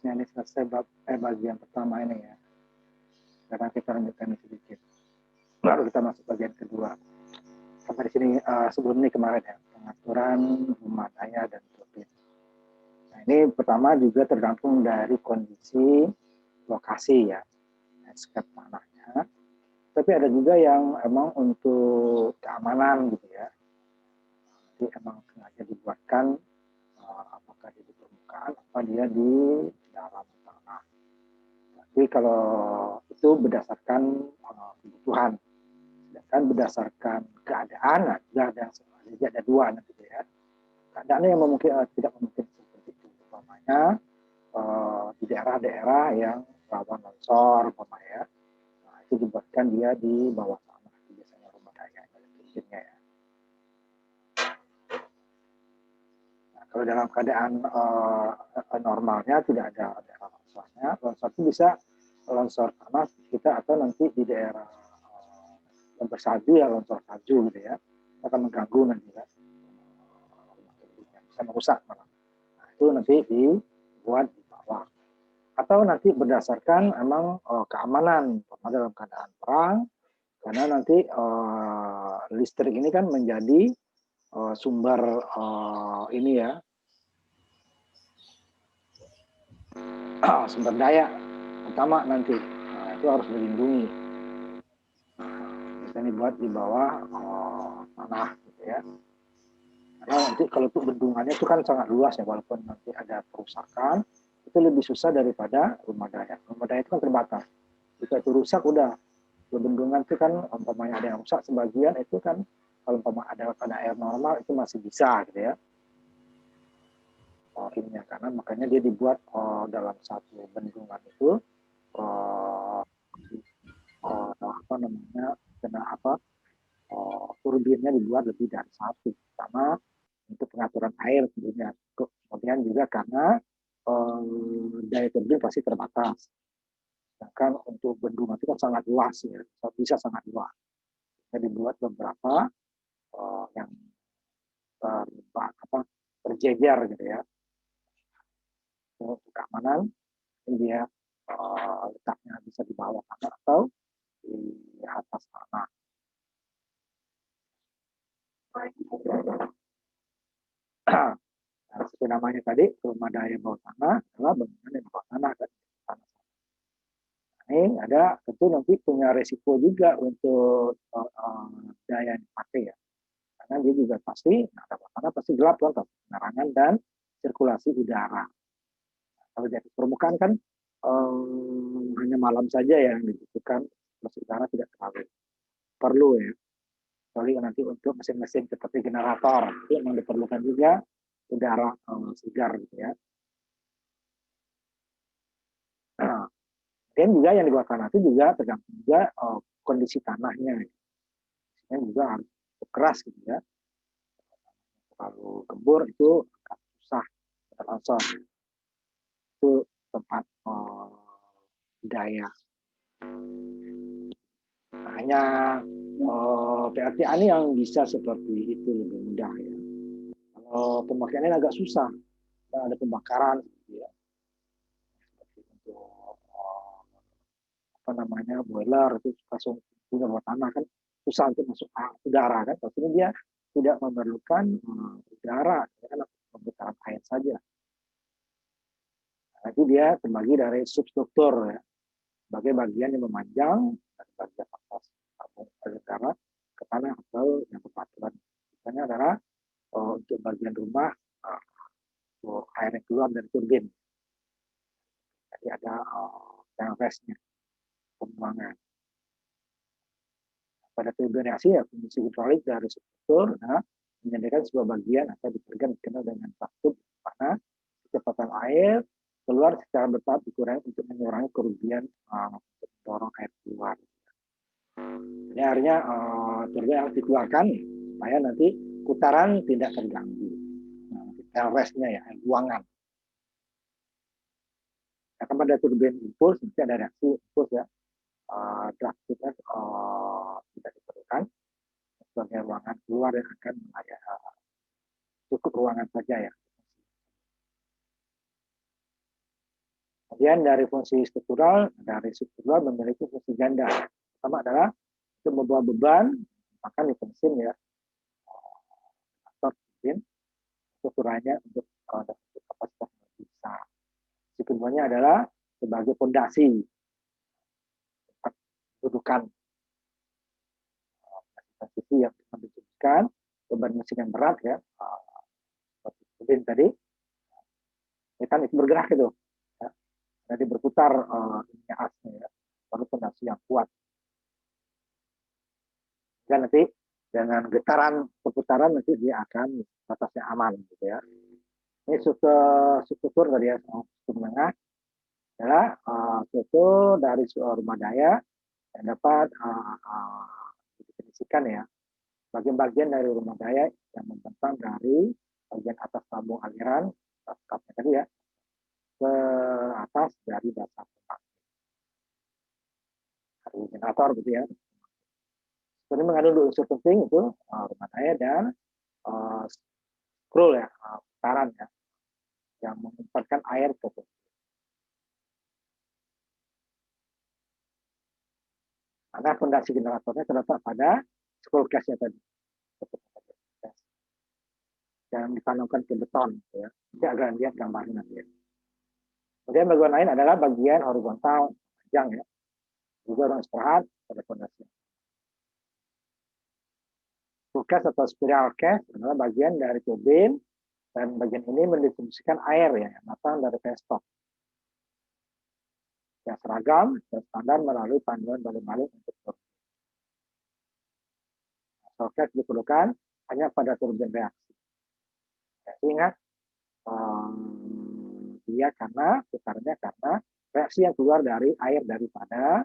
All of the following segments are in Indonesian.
harusnya ini selesai bagian pertama ini ya. Sekarang kita lanjutkan sedikit. Lalu kita masuk bagian kedua. Sampai di sini sebelum ini kemarin ya, pengaturan rumah daya dan turbin. Nah, ini pertama juga tergantung dari kondisi lokasi ya, SK tanahnya. Tapi ada juga yang emang untuk keamanan gitu ya. Jadi emang sengaja dibuatkan apakah dia di permukaan apa dia di dalam tanah. Tapi kalau itu berdasarkan kebutuhan. Sedangkan berdasarkan keadaan, nah, jadi ada dua nanti ya. Keadaannya yang tidak memungkinkan seperti itu. Umpamanya di daerah-daerah yang rawan longsor, umpamanya, nah, itu dibuatkan dia di bawah tanah. Itu biasanya rumah daya elektriknya ya. Nah, kalau dalam keadaan normalnya tidak ada daerah longsornya, longsor itu bisa longsor tanah kita atau nanti di daerah yang bersalju ya longsor salju gitu ya, akan mengganggu nanti ya, bisa merusak malah. Nah, itu nanti dibuat di bawah. Atau nanti berdasarkan emang keamanan dalam keadaan perang, karena nanti listrik ini kan menjadi sumber ini ya, sumber daya utama nanti. Nah, itu harus dilindungi. Bisa dibuat di bawah tanah gitu ya. Karena nanti kalau itu bendungannya itu kan sangat luas ya, walaupun nanti ada kerusakan, itu lebih susah daripada rumah daya. Rumah daya itu kan terbatas. Jika itu rusak udah, bendungan itu kan umpamanya ada yang rusak sebagian itu kan kalau umpamanya ada pada air normal itu masih bisa gitu ya. Ininya karena makanya dia dibuat dalam satu bendungan itu apa namanya turbinnya dibuat lebih dari satu, pertama untuk pengaturan air tentunya, kemudian juga karena daya turbin pasti terbatas. Sedangkan untuk bendungan itu kan sangat luas ya, bisa sangat luas. Jadi dibuat beberapa yang berjejer gitu ya, untuk keamanan dia letaknya bisa di bawah tanah atau di atas tanah. Nah, seperti namanya tadi, rumah daya bawah tanah adalah bangunan yang bawah tanah kan. Ini ada tentu nanti punya resiko juga untuk daya yang dipakai ya. Karena dia juga pasti, bawah tanah pasti gelap kan, penerangan dan sirkulasi udara. Nah, kalau di atas permukaan kan hanya malam saja yang dibutuhkan, sirkulasi udara tidak terlalu perlu ya. Kecuali nanti untuk mesin-mesin seperti generator, itu memang diperlukan juga udara segar gitu ya. Nah, dan juga yang di bawah tanah itu juga tergantung juga kondisi tanahnya. Yang juga harus keras gitu ya. Terlalu gembur itu akan susah longsor. Itu tempat daya. Nah, hanya PLTA ini yang bisa seperti itu lebih mudah ya. Kalau pemakaiannya agak susah, ada pembakaran gitu ya. Seperti untuk apa namanya boiler itu langsung punya bawah tanah kan susah untuk masuk udara kan, tapi dia tidak memerlukan udara, kan pemutaran air saja. Nah, itu dia terbagi dari substruktur ya, sebagai bagian yang memanjang dari bagian atas udara ke tanah atau yang kepatuhan. Misalnya adalah untuk bagian rumah air yang keluar dari turbin. Jadi ada yang restnya, pembuangan. Pada turbin reaksi ya fungsi hidrolik dari struktur menyediakan sebuah bagian atau dikenal dengan satu mana kecepatan air keluar secara bertahap dikurangi untuk mengurangi kerugian untuk mendorong air keluar. Ini akhirnya turbin harus dikeluarkan supaya nanti putaran tidak terganggu. Nah, restnya ya, air buangan. Karena pada turbin impuls nanti ada reaksi impuls ya, draft kita tidak diperlukan sebagai ruangan keluar yang akan cukup ruangan saja ya. Kemudian dari fungsi struktural memiliki fungsi ganda. Pertama adalah untuk membawa beban, maka dipensin ya, atau mungkin strukturalnya untuk kapasitas bisa. Fungsi keduanya adalah sebagai fondasi kedudukan posisi yang menunjukkan beban mesin yang berat ya, seperti turbin tadi, ini kan itu bergerak itu, ya. Jadi berputar ini asnya ya, baru fondasi yang kuat. Dan nanti dengan getaran perputaran nanti dia akan batasnya aman gitu ya. Ini struktur dari struktur menengah adalah struktur dari rumah daya yang dapat didefinisikan ya, bagian-bagian dari rumah daya yang membentang dari bagian atas tabung aliran tadi ya ke atas dari dasar generator gitu ya. Ini mengandung dua unsur penting itu rumah daya dan scroll ya, putaran ya, yang mengumpulkan air ke turbin. Karena fondasi generatornya terletak pada scroll case-nya tadi, yang ditanamkan ke beton ya. Nanti akan lihat gambarnya nanti ya. Kemudian bagian lain adalah bagian horizontal panjang ya, juga orang istirahat pada fondasi. Scroll case atau spiral case adalah bagian dari turbin, dan bagian ini mendistribusikan air ya, yang datang dari penstop yang seragam dan standar melalui panduan balik-balik untuk turbin. Scroll case diperlukan hanya pada turbin reaksi. Ya, ingat, dia karena reaksi yang keluar dari air daripada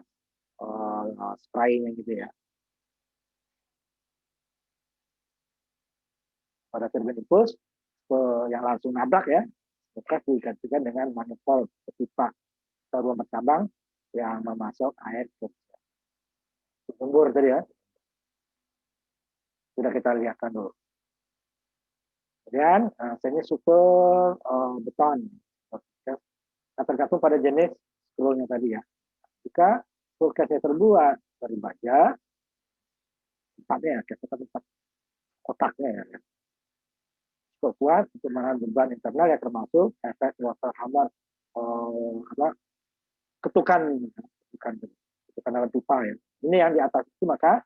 spraynya gitu ya. Pada turbin impuls yang langsung nabrak ya, maka digantikan dengan manifold pipa atau ruang bercabang yang memasok air ke sumber tadi ya. Sudah kita lihatkan dulu. Kemudian ini struktur beton. Tergantung pada jenis scrollnya tadi ya. Jika scroll case-nya terbuat dari baja, tempatnya ya, tempat kotaknya ya, cukup kuat untuk menahan beban internal yang termasuk efek water hammer, ketukan dalam pipa ya. Ini yang di atas itu maka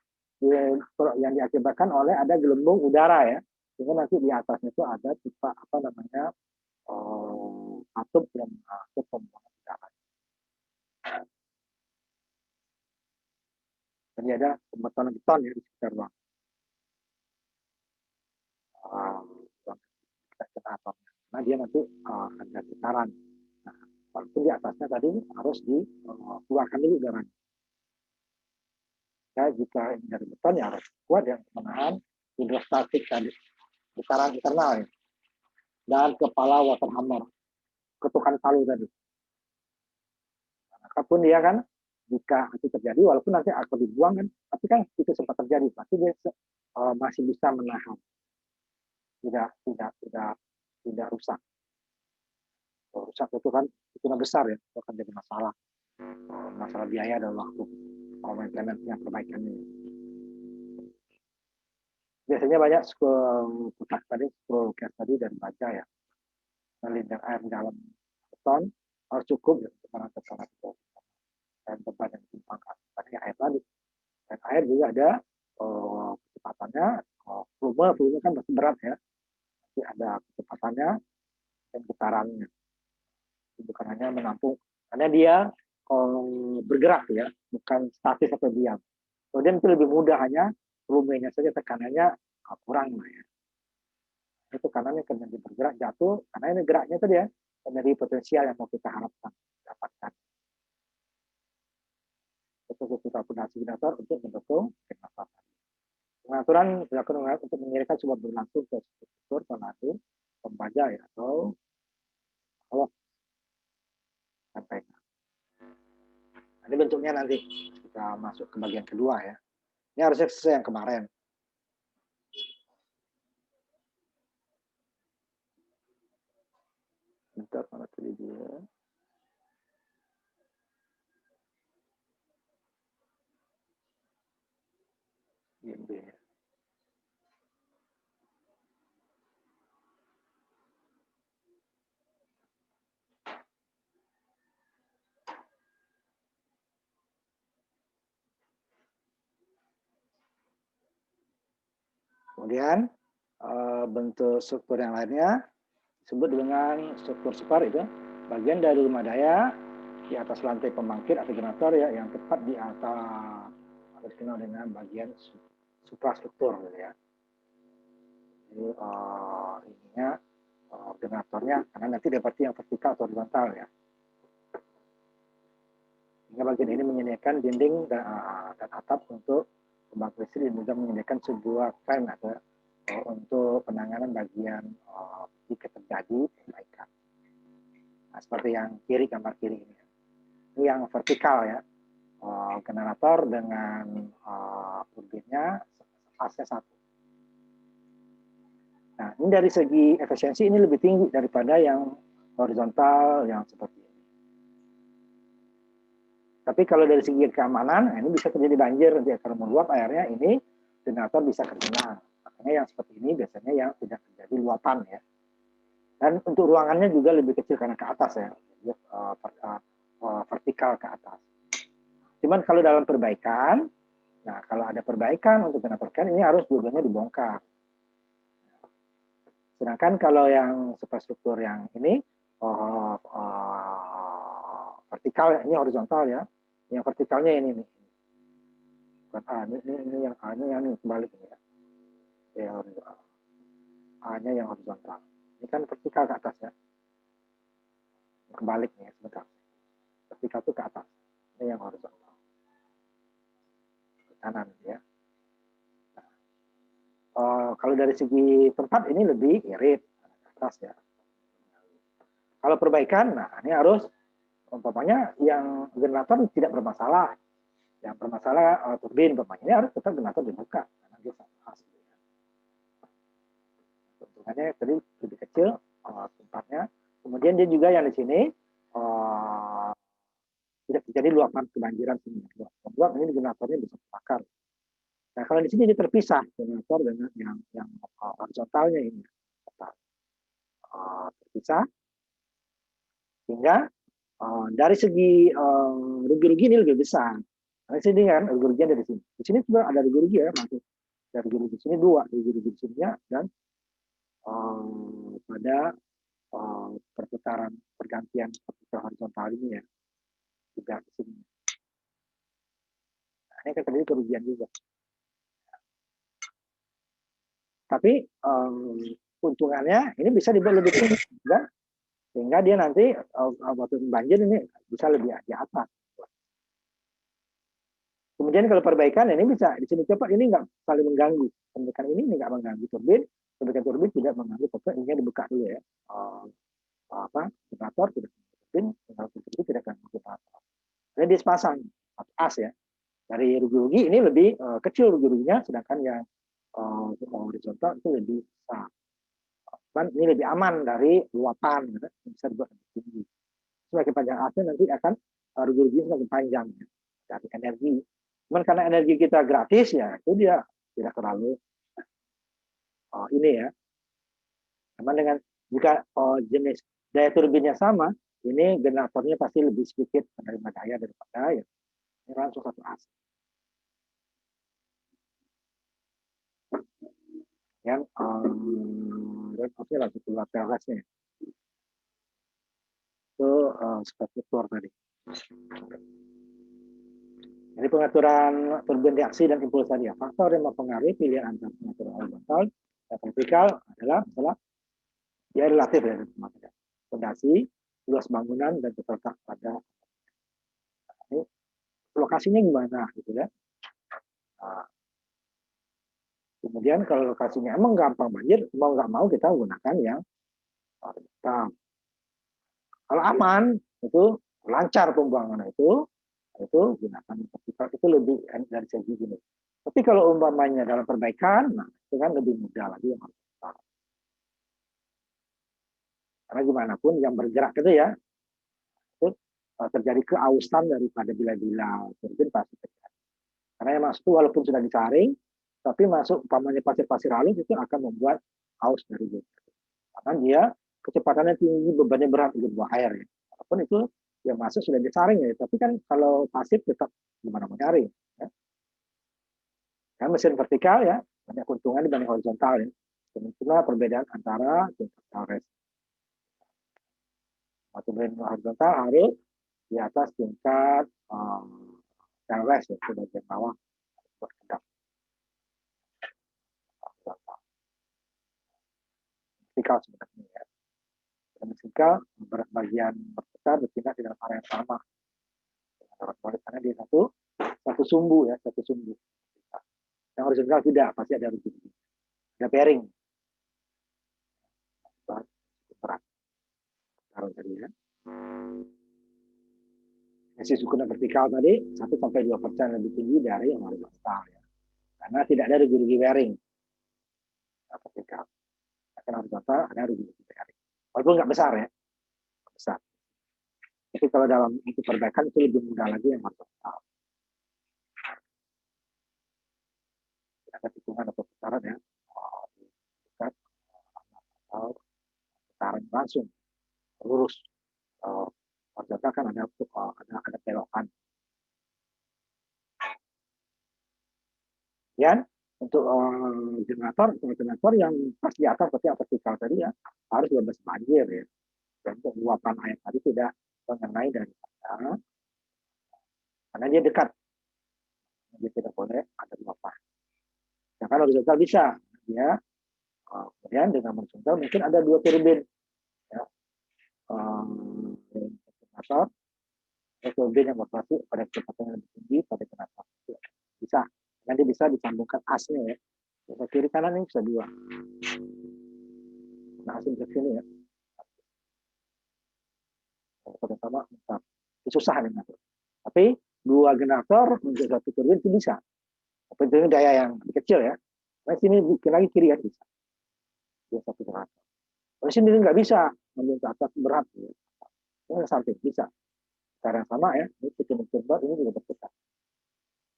yang diakibatkan oleh ada gelembung udara ya, sehingga nanti di atasnya itu ada pipa atap yang masuk pembuangan udara. Jadi ada pembetonan beton ya di sekitar ruang. Nah dia nanti ada getaran. Nah, walaupun di atasnya tadi harus dikeluarkan dulu udaranya. Ya, jika ini dari beton ya harus kuat yang menahan hidrostatik tadi, getaran internal ya. Dan kepala water hammer, ketukan palu tadi. Apapun dia kan, jika itu terjadi, walaupun nanti akan dibuang kan, tapi kan itu sempat terjadi, pasti dia masih bisa menahan, tidak rusak. Kalau rusak itu kan itu besar ya, itu akan jadi masalah biaya dan waktu maintenance-nya, perbaikannya. Biasanya banyak kotak tadi, scroll case tadi dan baja ya, melindungi air di dalam beton harus cukup ya, untuk itu dan beban yang ditimbangkan tadi air tadi. Dan air juga ada kecepatannya, volume kan masih berat ya, jadi ada kecepatannya dan getarannya. Bukan hanya menampung, karena dia bergerak ya, bukan statis atau diam. Kemudian itu lebih mudah, hanya volumenya saja tekanannya kurang lah ya. Itu karena ini karena dia bergerak jatuh, karena ini geraknya tadi ya, menjadi potensial yang mau kita harapkan dapatkan. Itu kita fondasi generator untuk mendukung generator. Pengaturan dilakukan untuk mengirimkan sumber berlangsung ke struktur pengaturan pembaja ya, atau kalau sampai. Ini bentuknya nanti kita masuk ke bagian kedua ya. Ini harusnya sesuai yang kemarin. Bentar, mana tadi dia? IMB. Kemudian bentuk struktur yang lainnya disebut dengan struktur SUPAR, itu bagian dari rumah daya di atas lantai pembangkit atau generator ya, yang tepat di atas, atau dikenal dengan bagian suprastruktur ya. Jadi ininya generatornya, karena nanti dapat yang vertikal atau horizontal ya. Hingga bagian ini menyediakan dinding dan atap untuk pembangkit listrik, dan juga menyediakan sebuah fan atau untuk penanganan bagian jika terjadi perbaikan. Nah, seperti yang kiri, gambar kiri ini. Ini yang vertikal ya, generator dengan turbinnya fase 1. Nah, ini dari segi efisiensi ini lebih tinggi daripada yang horizontal yang seperti ini. Tapi kalau dari segi keamanan, ini bisa terjadi banjir, nanti akan meluap airnya, ini generator bisa terkena. Makanya yang seperti ini biasanya yang tidak terjadi luapan ya. Dan untuk ruangannya juga lebih kecil karena ke atas ya, vertikal ke atas. Cuman kalau dalam perbaikan, nah kalau ada perbaikan untuk generator ini harus dua-duanya dibongkar. Sedangkan kalau yang superstruktur yang ini vertikal, ini horizontal ya. Yang vertikalnya ini nih. Ini yang A-nya yang kebalik ini ya. A-nya yang horizontal. Ini kan vertikal ke atas ya. Kebalik nih ya, sebentar. Vertikal itu ke atas. Ini yang horizontal. Ke kanan ya. Kalau dari segi tempat ini lebih irit ke atas ya. Kalau perbaikan, nah ini harus umpamanya yang generator tidak bermasalah. Yang bermasalah turbin umpamanya, ini harus tetap generator dibuka karena dia asli. Bentukannya tadi lebih kecil tempatnya. Kemudian dia juga yang di sini tidak terjadi luapan kebanjiran sini. Membuat ini generatornya bisa terbakar. Nah kalau di sini dia terpisah generator dengan yang horizontalnya ini terpisah, sehingga dari segi rugi-rugi ini lebih besar. Nah, sini kan rugi-ruginya dari sini. Di sini juga ada rugi-rugi ya, masuk dari rugi di sini dua, rugi-rugi di sini ya, dan pada perputaran pergantian vertikal horizontal ini ya, juga di sini. Nah, ini kan terjadi kerugian juga. Tapi keuntungannya ini bisa dibuat lebih tinggi, ya, sehingga dia nanti waktu banjir ini bisa lebih di atas. Kemudian kalau perbaikan ini bisa di sini cepat, ini nggak saling mengganggu. Perbaikan ini nggak mengganggu turbin, perbaikan turbin tidak mengganggu turbin. Ini dibuka dulu ya. Generator tidak turbin, turbin tidak akan generator. Ini disepasang as ya. Dari rugi-rugi ini lebih kecil rugi-ruginya, sedangkan yang horizontal itu lebih besar. Dan ini lebih aman dari luapan, ya. Bisa dibuat lebih tinggi. Semakin panjang asnya nanti akan rugi-ruginya semakin panjang ya. Dari energi. Cuman karena energi kita gratis ya, itu dia tidak terlalu ini ya. Cuman dengan jika jenis daya turbinnya sama, ini generatornya pasti lebih sedikit menerima daya daripada ya. Ini langsung satu as. Yang dan langsung keluar PLS-nya. Itu struktur tadi. Jadi pengaturan turbin reaksi dan impuls tadi ya. Faktor yang mempengaruhi pilihan antara pengaturan horizontal dan vertikal adalah masalah ya relatif ya, fondasi, luas bangunan dan terletak pada ini, lokasinya gimana gitu ya. Nah, kemudian kalau lokasinya emang gampang banjir, mau nggak mau kita gunakan yang horizontal. Kalau aman itu lancar pembuangan itu gunakan vertikal, itu lebih dari segi gini. Tapi kalau umpamanya dalam perbaikan, nah itu kan lebih mudah lagi yang horizontal. Karena gimana pun yang bergerak itu ya, itu terjadi keausan daripada bila-bila turbin pasti terjadi. Karena yang masuk walaupun sudah disaring, tapi masuk umpamanya pasir-pasir halus itu akan membuat haus dari dia. Karena dia kecepatannya tinggi, bebannya berat untuk buang air ya. Walaupun itu yang masuk sudah disaring ya, tapi kan kalau pasif tetap gimana mau nyari ya. Nah, mesin vertikal ya banyak keuntungan dibanding horizontal ya. Itulah perbedaan antara tingkat Tauret. Waktu horizontal harus di atas tingkat Tauret ya, ke bagian bawah buat kedap. Vertikal sebenarnya ya. Vertikal bagian berputar bertindak di dalam area yang sama. Karena di satu sumbu ya, satu sumbu. Yang horizontal tidak, pasti ada rugi. Ada bearing. Berat. Taruh tadi ya. Esi sukunan vertikal tadi 1-2% lebih tinggi dari yang horizontal ya. Karena tidak ada rugi-rugi bearing. Vertikal. Karena horizontal ada rugi-rugi bearing. Walaupun nggak besar ya. Besar. Tapi kalau dalam itu perbaikan itu lebih mudah lagi yang horizontal. Ada tikungan atau putaran ya. Dekat atau putaran langsung lurus. Horizontal kan ada belokan. Ya, untuk generator yang pas di atas seperti yang vertikal tadi ya harus bebas banjir ya. Dan untuk luapan air tadi tidak mengenai daripada karena dia dekat, dia tidak boleh ada luapan. Sedangkan horizontal bisa, ya. Kemudian dengan horizontal mungkin ada 2 turbin, ya. Generator, turbin yang beroperasi pada kecepatan yang lebih tinggi pada generator bisa. Nanti bisa disambungkan asnya ya. Kiri kanan ini bisa 2. Nah, asnya bisa sini ya. Sama susah nih ngatur. Tapi 2 generator untuk 1 turbin itu bisa. Tapi itu daya yang kecil ya. Nah sini bikin lagi kiri ya bisa. Dia 1 generator. Kalau sini nggak bisa ambil ke atas berat. Ya. Ini samping bisa. Cara yang sama ya. Ini bikin turbo ini juga berputar.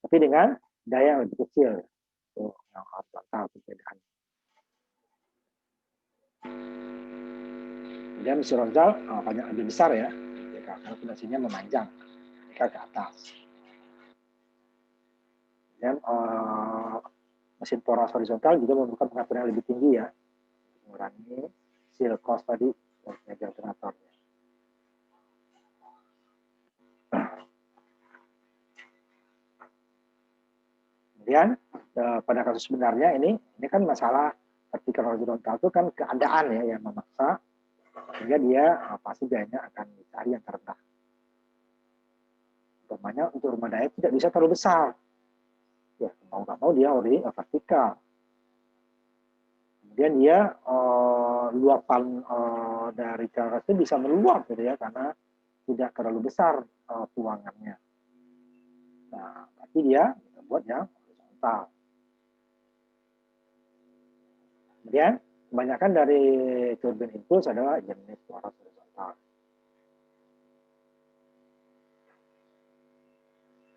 Tapi dengan daya yang lebih kecil. Ya. Itu yang harus tahu perbedaan. Kemudian mesin horizontal banyak lebih besar ya. Karena fondasinya memanjang ke atas. Dan mesin poros horizontal juga memerlukan pengaturan yang lebih tinggi ya, mengurangi seal cost tadi dari generatornya. Kemudian pada kasus sebenarnya ini kan masalah vertikal horizontal itu kan keadaan ya yang memaksa sehingga dia pasti dayanya akan dicari yang terendah. Utamanya untuk rumah daya tidak bisa terlalu besar. Ya, mau nggak mau dia vertikal. Kemudian dia luapan dari cara itu bisa meluap gitu ya karena tidak terlalu besar tuangannya. Nah, tapi dia buat yang horizontal. Kemudian kebanyakan dari turbin impuls adalah jenis poros horizontal.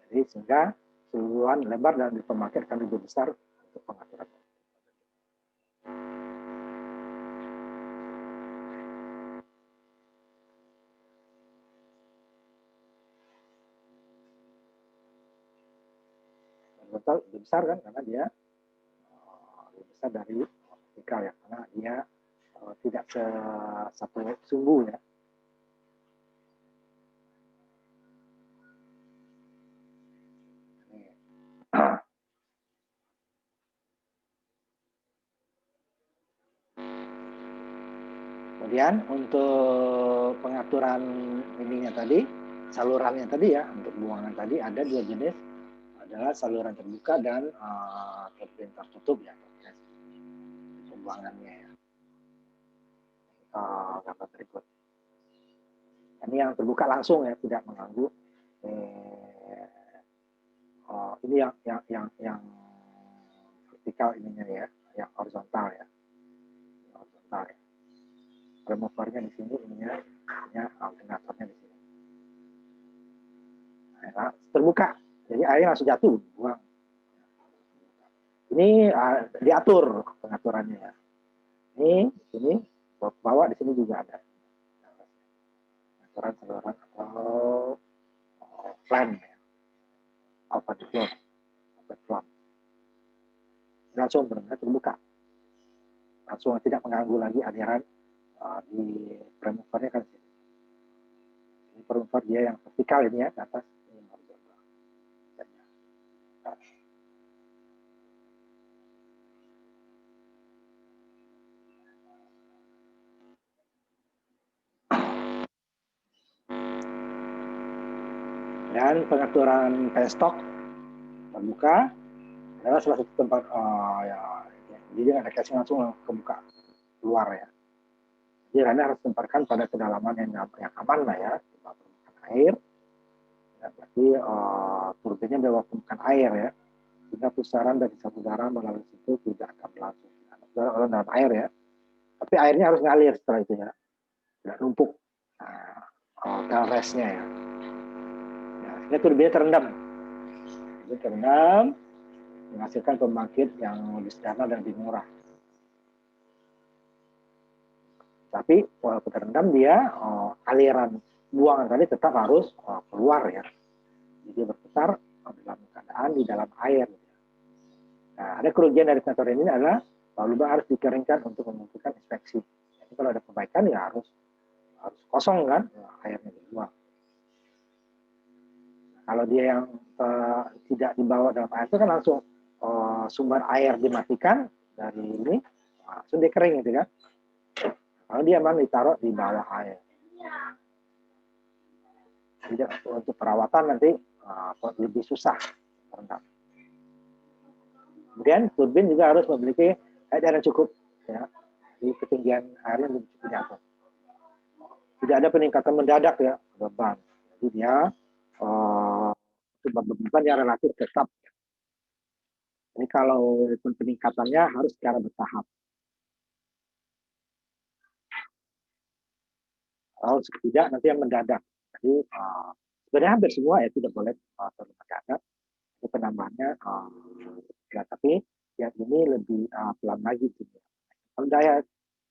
Jadi sehingga keseluruhan lebar dan dipakai akan lebih besar untuk pengaturan. Horizontal lebih besar kan karena dia lebih besar dari vertikal ya karena dia tidak satu sumbu ya. Kemudian untuk pengaturan ininya tadi, salurannya tadi ya, untuk buangan tadi ada 2 jenis, adalah saluran terbuka dan turbin tertutup ya, pembuangannya ya. Gambar berikut. Ini yang terbuka langsung ya, tidak mengganggu. Ini yang vertikal ininya ya, yang horizontal ya, horizontal ya. Removernya di sini, ininya alternatornya di sini. Nah, terbuka, jadi airnya langsung jatuh, buang. Ini diatur pengaturannya ya. Ini bawah di sini juga ada pengaturan saluran atau plan ya. Open flow. Langsung benar-benar terbuka. Langsung tidak mengganggu lagi aliran di premovernya kan. Ini premover dia yang vertikal ini ya, ke atas. Ini horizontal. Dan pengaturan penstock terbuka adalah salah satu tempat jadi ada casing langsung kebuka keluar ya. Jadi Anda harus tempatkan pada kedalaman yang aman lah ya, permukaan air. Ya, berarti turbinnya bawah permukaan air ya, sehingga pusaran dari satu udara melalui situ tidak akan berlangsung. Udara dalam air ya, tapi airnya harus ngalir setelah itu ya, tidak numpuk. Nah, restnya ya. Ini turbinnya terendam. Ini terendam menghasilkan pembangkit yang lebih sederhana dan lebih murah. Tapi walaupun terendam dia aliran buangan tadi tetap harus keluar ya. Jadi berputar dalam keadaan di dalam air. Nah, ada kerugian dari sensor ini adalah lubang harus dikeringkan untuk membutuhkan inspeksi. Jadi kalau ada perbaikan ya harus kosong kan, airnya dibuang. Kalau dia yang tidak dibawa dalam air itu kan langsung sumber air dimatikan dari ini, langsung dia kering gitu kan. Kalau dia memang ditaruh di bawah air. Jadi untuk perawatan nanti lebih susah terendam. Kemudian turbin juga harus memiliki air yang cukup ya, di ketinggian airnya lebih cukup di atas. Tidak ada peningkatan mendadak ya beban. Jadi dia beban yang relatif tetap. Ini kalau peningkatannya harus secara bertahap. Kalau tidak nanti yang mendadak. Jadi sebenarnya hampir semua ya tidak boleh terlalu mendadak. Itu penambahannya ya, tapi yang ini lebih pelan lagi. Gitu. Kalau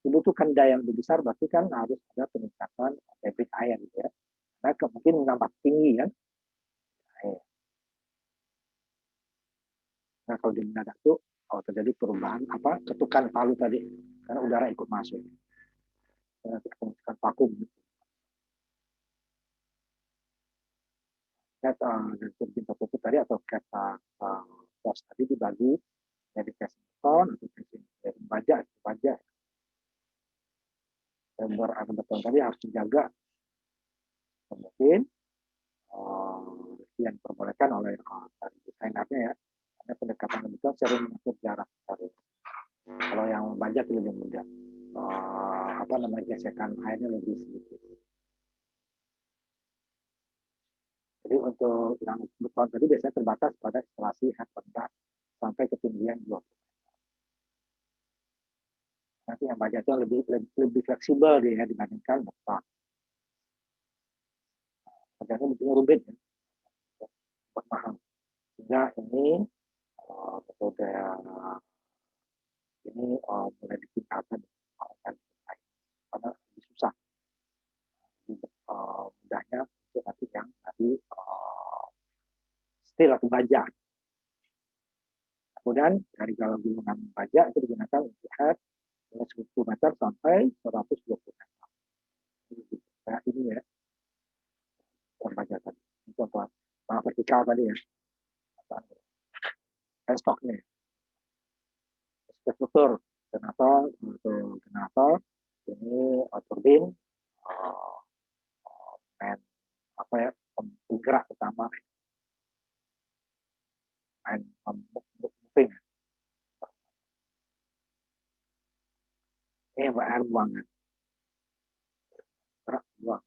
dibutuhkan daya yang lebih besar, berarti kan harus ada peningkatan debit air gitu ya. Nah, mungkin menambah tinggi kan. Nah, kalau di mendadak itu terjadi perubahan ketukan palu tadi karena udara ikut masuk. Ketukan vakum. Gitu. Dan turbin tertutup tadi atau kata pos tadi dibagi jadi casing beton atau casing baja. Dan beton tadi harus dijaga mungkin yang diperbolehkan oleh dari desainernya ya. Ada pendekatan beton sering mengatur jarak tadi. Kalau yang baja itu lebih mudah. Gesekan airnya lebih sedikit. Jadi untuk yang beton tadi biasanya terbatas pada instalasi head rendah sampai ketinggian 20 meter. Nanti yang baja itu lebih fleksibel dia dibandingkan beton. Kerjanya begitu rumit ya. Buat mahal. Sehingga ini metode ini mulai ditingkatkan karena lebih susah. Mudahnya untuk nanti yang tadi steel atau baja. Kemudian dari galang gulungan baja itu digunakan untuk head 10 meter sampai 120 meter. Nah, ini ya baja tadi. Ini contoh vertikal tadi ya. Stoknya. Struktur generator untuk generator ini turbin main penggerak utama main moving ini air buangan buang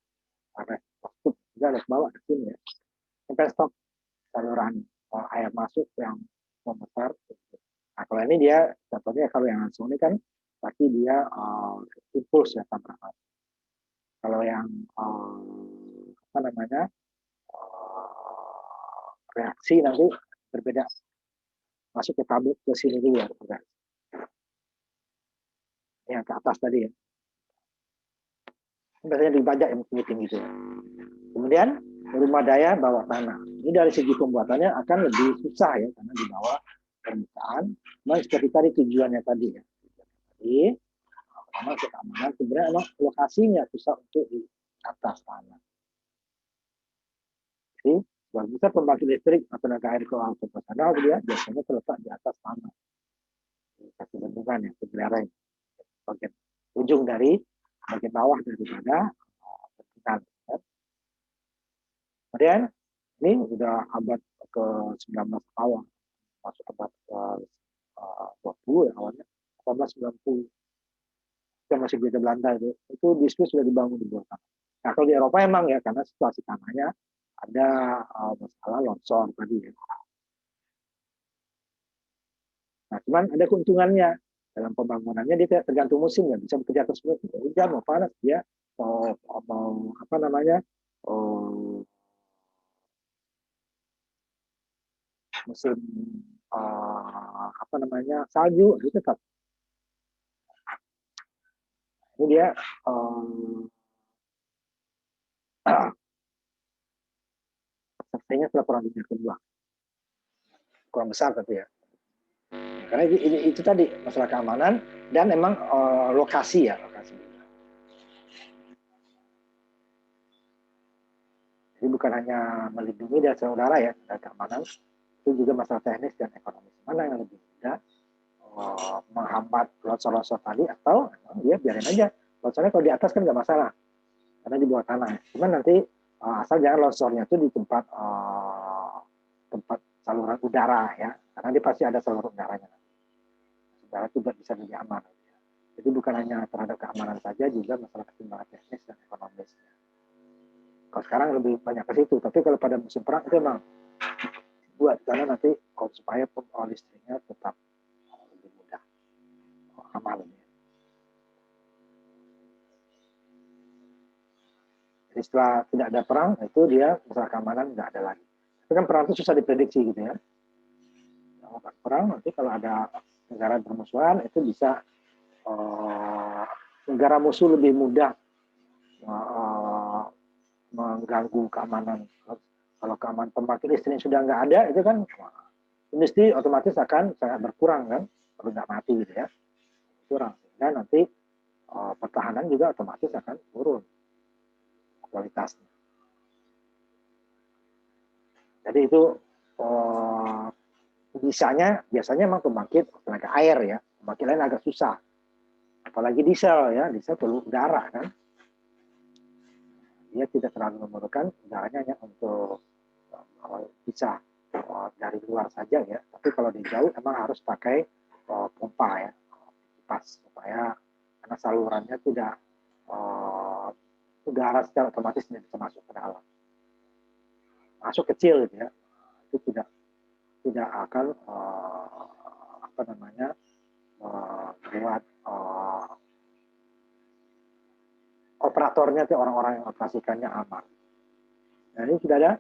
air stop juga harus bawa ke sini ya sampai stop saluran air masuk yang membesar. Nah kalau ini dia contohnya kalau yang langsung ini kan pasti dia impuls ya tabrakan. Kalau yang reaksi nanti berbeda masuk ke tablet ke sini dulu ya, yang ke atas tadi ya. Biasanya dibajak yang tinggi gitu. Kemudian rumah daya bawah tanah. Ini dari segi pembuatannya akan lebih susah ya, karena di bawah permukaan. Memang seperti tadi tujuannya tadi ya. Jadi, pertama keamanan, sebenarnya emang lokasinya susah untuk di atas tanah. Jadi, sebagian besar pembangkit listrik atau tenaga air konvensional dia biasanya terletak di atas tanah. Kaki bendungan ya, sebenarnya bagian ujung dari bagian bawah daripada bendungan. Kemudian ini sudah abad ke-19 awal, masuk abad ke-20 ya awalnya, 1890. Yang masih Hindia Belanda itu bisnis sudah dibangun di bawah tanah. Nah kalau di Eropa emang ya karena situasi tanahnya ada masalah longsor tadi ya. Nah cuman ada keuntungannya dalam pembangunannya, dia tergantung musim ya, bisa bekerja terus hujan mau panas dia mau apa namanya musim apa namanya salju itu tetap ini dia selesainya setelah perang dunia kedua kurang besar tapi ya karena itu tadi masalah keamanan dan emang lokasi ya lokasi. Jadi bukan hanya melindungi dasar udara ya dan keamanan, itu juga masalah teknis dan ekonomis. Mana yang lebih mudah menghambat longsor-longsor tadi atau ya biarin aja longsornya kalau di atas kan nggak masalah karena di bawah tanah. Cuman nanti asal jangan longsornya itu di tempat tempat saluran udara ya, karena dia pasti ada saluran udaranya. Udara itu bisa lebih aman. Jadi bukan hanya terhadap keamanan saja, juga masalah ketimbangan teknis dan ekonomis. Kalau sekarang lebih banyak ke situ, tapi kalau pada musim perang itu memang buat karena nanti supaya listriknya tetap lebih mudah aman. Jadi setelah tidak ada perang itu dia masalah keamanan nggak ada lagi. Tapi kan perang itu susah diprediksi gitu ya. Kalau perang nanti kalau ada negara bermusuhan itu bisa negara musuh lebih mudah mengganggu keamanan. Kalau keamanan pembangkit listrik sudah nggak ada, itu kan industri otomatis akan sangat berkurang kan, kalau nggak mati gitu ya, kurang. Dan nanti pertahanan juga otomatis akan turun kualitasnya. Jadi itu biasanya memang pembangkit tenaga air ya, pembangkit lain agak susah. Apalagi diesel ya, diesel perlu udara kan. Dia tidak terlalu memerlukan udaranya hanya untuk bisa dari luar saja ya. Tapi kalau di jauh emang harus pakai pompa ya, kipas supaya karena salurannya tidak udara secara otomatis tidak bisa masuk ke dalam. Masuk kecil gitu ya, itu tidak akan apa namanya buat operatornya itu orang-orang yang operasikannya aman. Nah ini sudah ada.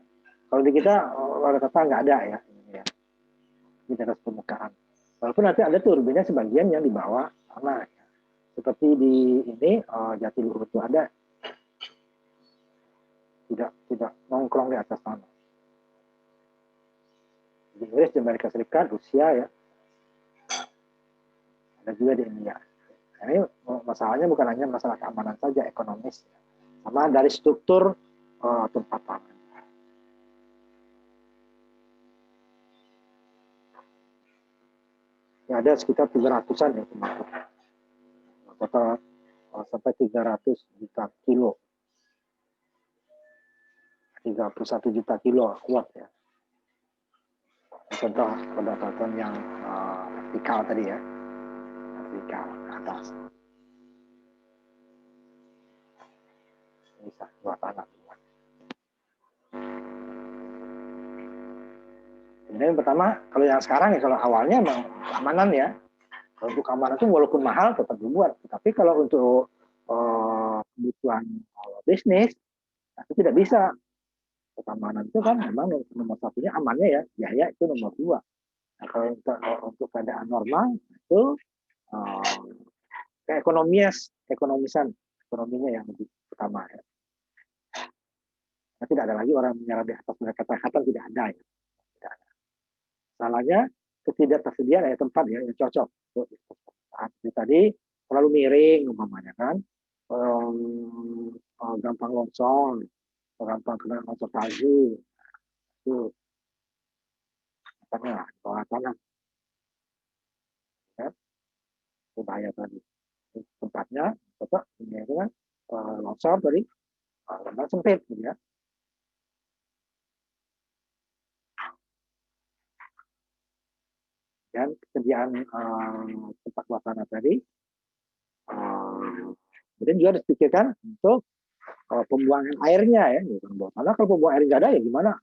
Kalau di kita rata-rata nggak ada ya, ini ya di atas permukaan. Walaupun nanti ada turbinnya sebagian yang di bawah tanah. Ya. Seperti di ini Jatiluhur itu ada tidak nongkrong di atas tanah. Di Inggris, di Amerika Serikat, Rusia ya, ada juga di India. Nah, ini masalahnya bukan hanya masalah keamanan saja, ekonomis, sama dari struktur tempat tanah. Ya, ada sekitar 300-an ya pembangkit. Total sampai 300 juta kilo. 31 juta kilo kuat ya. Contoh pendapatan yang vertikal tadi ya. Vertikal ke atas. Bisa dua tanah. Kemudian yang pertama, kalau yang sekarang ya, kalau awalnya memang keamanan ya. Kalau untuk keamanan itu walaupun mahal tetap dibuat. Tapi kalau untuk kebutuhan bisnis, itu tidak bisa. Keamanan itu kan memang nomor satunya amannya ya. Biaya itu nomor 2. Nah, kalau untuk keadaan normal itu ekonominya yang lebih utama ya. Nah, tidak ada lagi orang menyerah di atas mereka kesehatan, tidak ada ya. Tidak ada. Salahnya ketidaktersediaan tempat ya yang cocok untuk saat itu tadi terlalu miring umpamanya kan, gampang longsor, gampang kena longsor salju, itu makanya bawah tanah ya, itu bahaya tadi. Tempatnya tetap ini kan longsor tadi, lembah sempit gitu ya. Dan kesediaan tempat wacana tadi, kemudian juga dipikirkan untuk pembuangan airnya ya, karena kalau pembuangan air nggak ada ya gimana,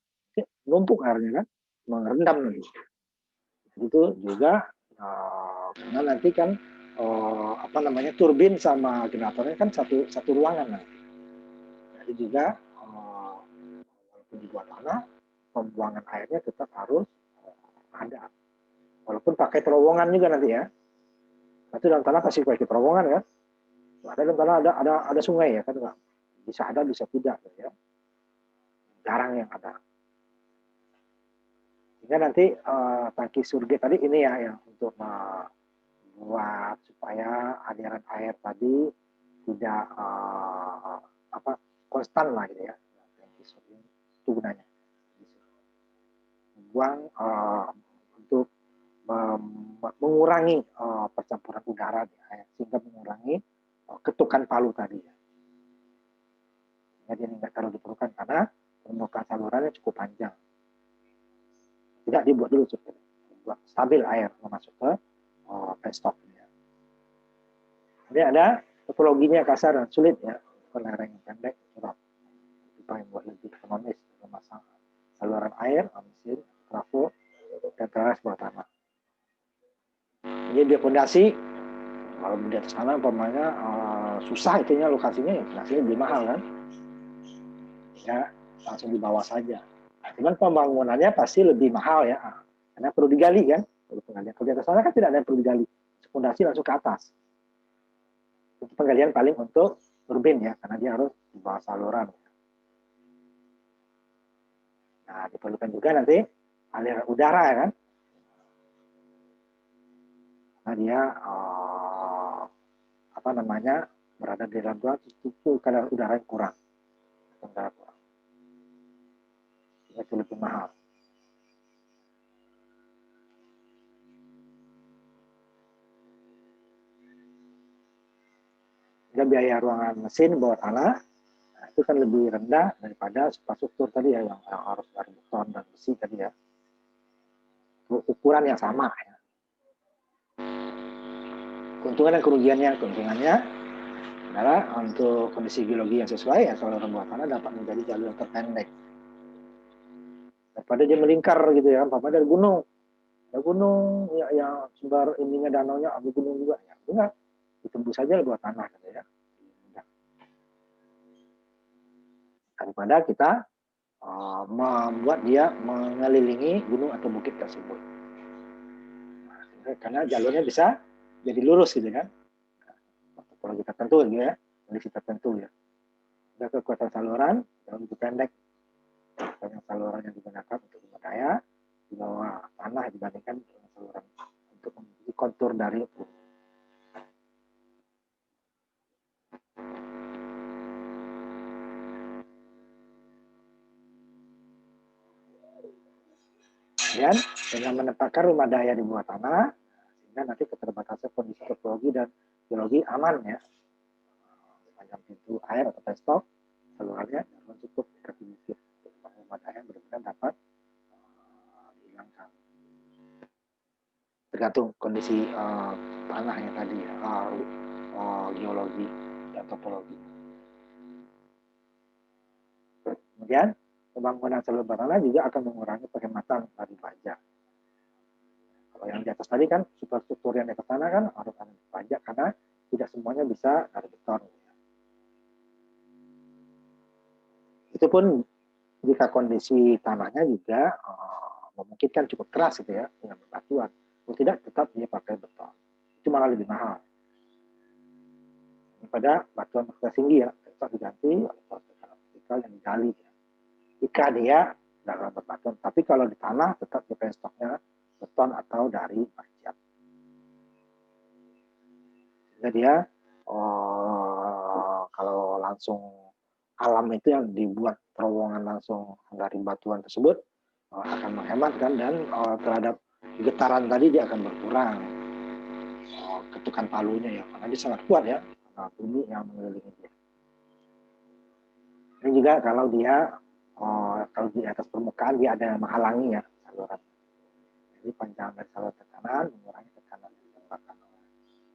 numpuk airnya kan, merendam gitu. Itu juga karena nanti kan turbin sama generatornya kan satu ruangan nanti. Jadi juga walaupun di bawah tanah, pembuangan airnya tetap harus ada. Walaupun pakai terowongan juga nanti ya. Itu dalam tanah pasti pakai terowongan kan. Ada dalam tanah ada sungai ya kan, bisa ada bisa tidak ya. Jarang yang ada. Sehingga nanti tangki surga tadi ini ya yang untuk membuat supaya aliran air tadi tidak konstan lah gitu ya. Tangki surga itu gunanya. Buang untuk mengurangi percampuran udara di air sehingga mengurangi ketukan palu tadi ya. Jadi ini nggak terlalu diperlukan karena permukaan salurannya cukup panjang. Tidak dibuat dulu cukup, buat stabil air masuk ke penstop. Jadi ada topologinya kasar dan sulit ya, lereng yang pendek, curah. Kita yang buat lebih ekonomis, memasang saluran air, mesin, trafo, dan teras bawah tanah. Jadi dia fondasi, kalau di atas sana umpamanya susah itunya lokasinya, ya fondasinya lebih mahal kan. Ya langsung di bawah saja. Cuman pembangunannya pasti lebih mahal ya, karena perlu digali kan. Kalau di atas sana kan tidak ada yang perlu digali, fondasi langsung ke atas. Itu penggalian paling untuk turbin ya, karena dia harus di bawah saluran. Nah, diperlukan juga nanti aliran udara ya kan. Nah, dia berada di dalam ruang itu kadar udara yang kurang. Itu lebih mahal. Dan biaya ruangan mesin bawah tanah nah, itu kan lebih rendah daripada infrastruktur tadi ya yang harus dari beton dan besi tadi ya. Ukuran yang sama ya. Keuntungan dan kerugiannya, keuntungannya adalah untuk kondisi geologi yang sesuai ya, saluran bawah tanah dapat menjadi jalur yang terpendek daripada dia melingkar gitu ya, umpamanya dari gunung. Ada gunung ya, yang sumber ininya danaunya ada gunung juga ya, enggak ditembus saja bawah tanah gitu ya. Daripada kita membuat dia mengelilingi gunung atau bukit tersebut. Nah, karena jalurnya bisa jadi lurus gitu kan. Kalau kita tentu gitu ya, kondisi tertentu ya. Ada kekuatan saluran yang lebih pendek. Banyak saluran yang digunakan untuk sumber daya di bawah tanah dibandingkan dengan saluran untuk memiliki kontur dari itu. Dan dengan menempatkan rumah daya di bawah tanah, sehingga nanti keterbatasan kondisi topologi dan geologi aman ya. Sepanjang pintu air atau penstop, salurannya cukup terpilih rumah daya benar-benar dapat dihilangkan. Tergantung kondisi tanahnya tadi ya, geologi dan topologi. Kemudian pembangunan saluran bawah tanah juga akan mengurangi penghematan dari pajak. Kalau yang di atas tadi kan struktur yang di atas tanah kan harus ada pajak karena tidak semuanya bisa dari beton. Itu pun jika kondisi tanahnya juga memungkinkan cukup keras gitu ya dengan batuan. Kalau tidak tetap dia pakai beton. Itu malah lebih mahal daripada batuan tinggi ya, tetap diganti atau vertikal yang digali ya. Jika dia dalam beton, tapi kalau di tanah tetap pakai stoknya beton atau dari marciap. Sehingga dia kalau langsung alam itu yang dibuat terowongan langsung dari batuan tersebut akan menghemat kan, dan terhadap getaran tadi dia akan berkurang ketukan palunya ya, karena dia sangat kuat ya, bumi yang mengelilingi dia. Ini juga kalau dia kalau di atas permukaan dia ada menghalangi ya saluran. Jadi panjang dari saluran tekanan mengurangi tekanan yang ditembakkan oleh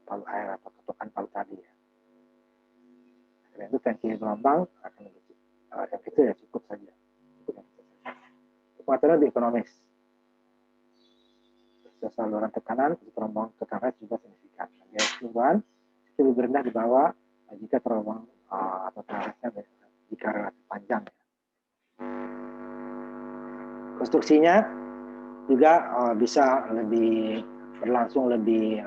palu air atau ketukan palu tadi ya. Karena itu tensi gelombang akan lebih yang itu ya cukup saja. Kekuatannya lebih ekonomis. Saluran tekanan, gelombang tekanan juga signifikan. Dia keluar itu lebih rendah di bawah jika gelombang atau tekanannya jika relatif panjang. Ya. Konstruksinya juga bisa lebih berlangsung lebih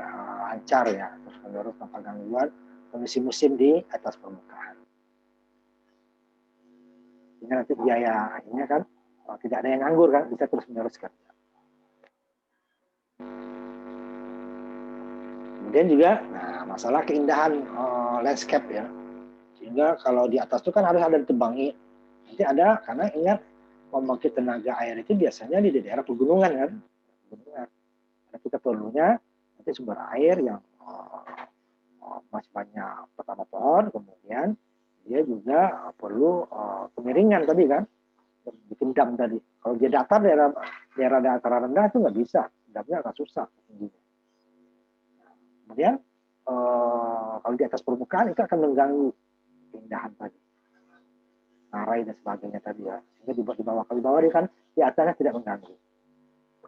lancar ya, terus menerus tanpa gangguan kondisi musim di atas permukaan. Sehingga nanti biaya akhirnya kan tidak ada yang nganggur kan, bisa terus menerus kerja. Kemudian juga masalah keindahan landscape ya. Sehingga kalau di atas itu kan harus ada ditebangi. Nanti ada, karena ingat pembangkit tenaga air itu biasanya di daerah pegunungan kan. Pegunungan. Karena kita perlunya nanti sumber air yang masih banyak pertama pohon, kemudian dia juga perlu kemiringan tadi kan, bikin dam tadi. Kalau dia datar daerah dataran rendah itu nggak bisa, damnya agak susah. Kemudian kalau di atas permukaan itu akan mengganggu keindahan tadi, ngarai dan sebagainya tadi ya, sehingga dibuat di bawah. Kalau di bawah dia kan di atasnya tidak mengganggu,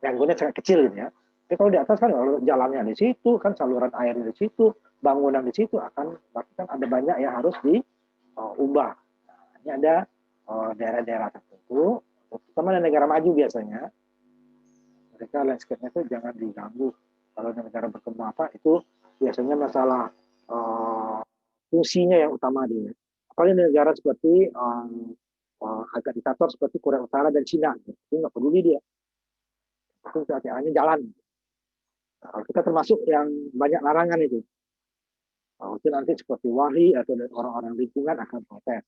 gangguannya sangat kecil gitu ya. Tapi kalau di atas kan kalau jalannya di situ kan, saluran air di situ, bangunan di situ, akan berarti kan ada banyak yang harus diubah. Nah, ini ada daerah-daerah tertentu, terutama di negara maju biasanya, mereka landscape-nya itu jangan diganggu. Kalau di negara berkembang itu biasanya masalah fungsinya yang utama dia. Apalagi di negara seperti agak diktator seperti Korea Utara dan Cina, itu nggak peduli dia. Itu hanya jalan. Nah, kita termasuk yang banyak larangan itu. Itu nanti seperti wali atau orang-orang lingkungan akan protes.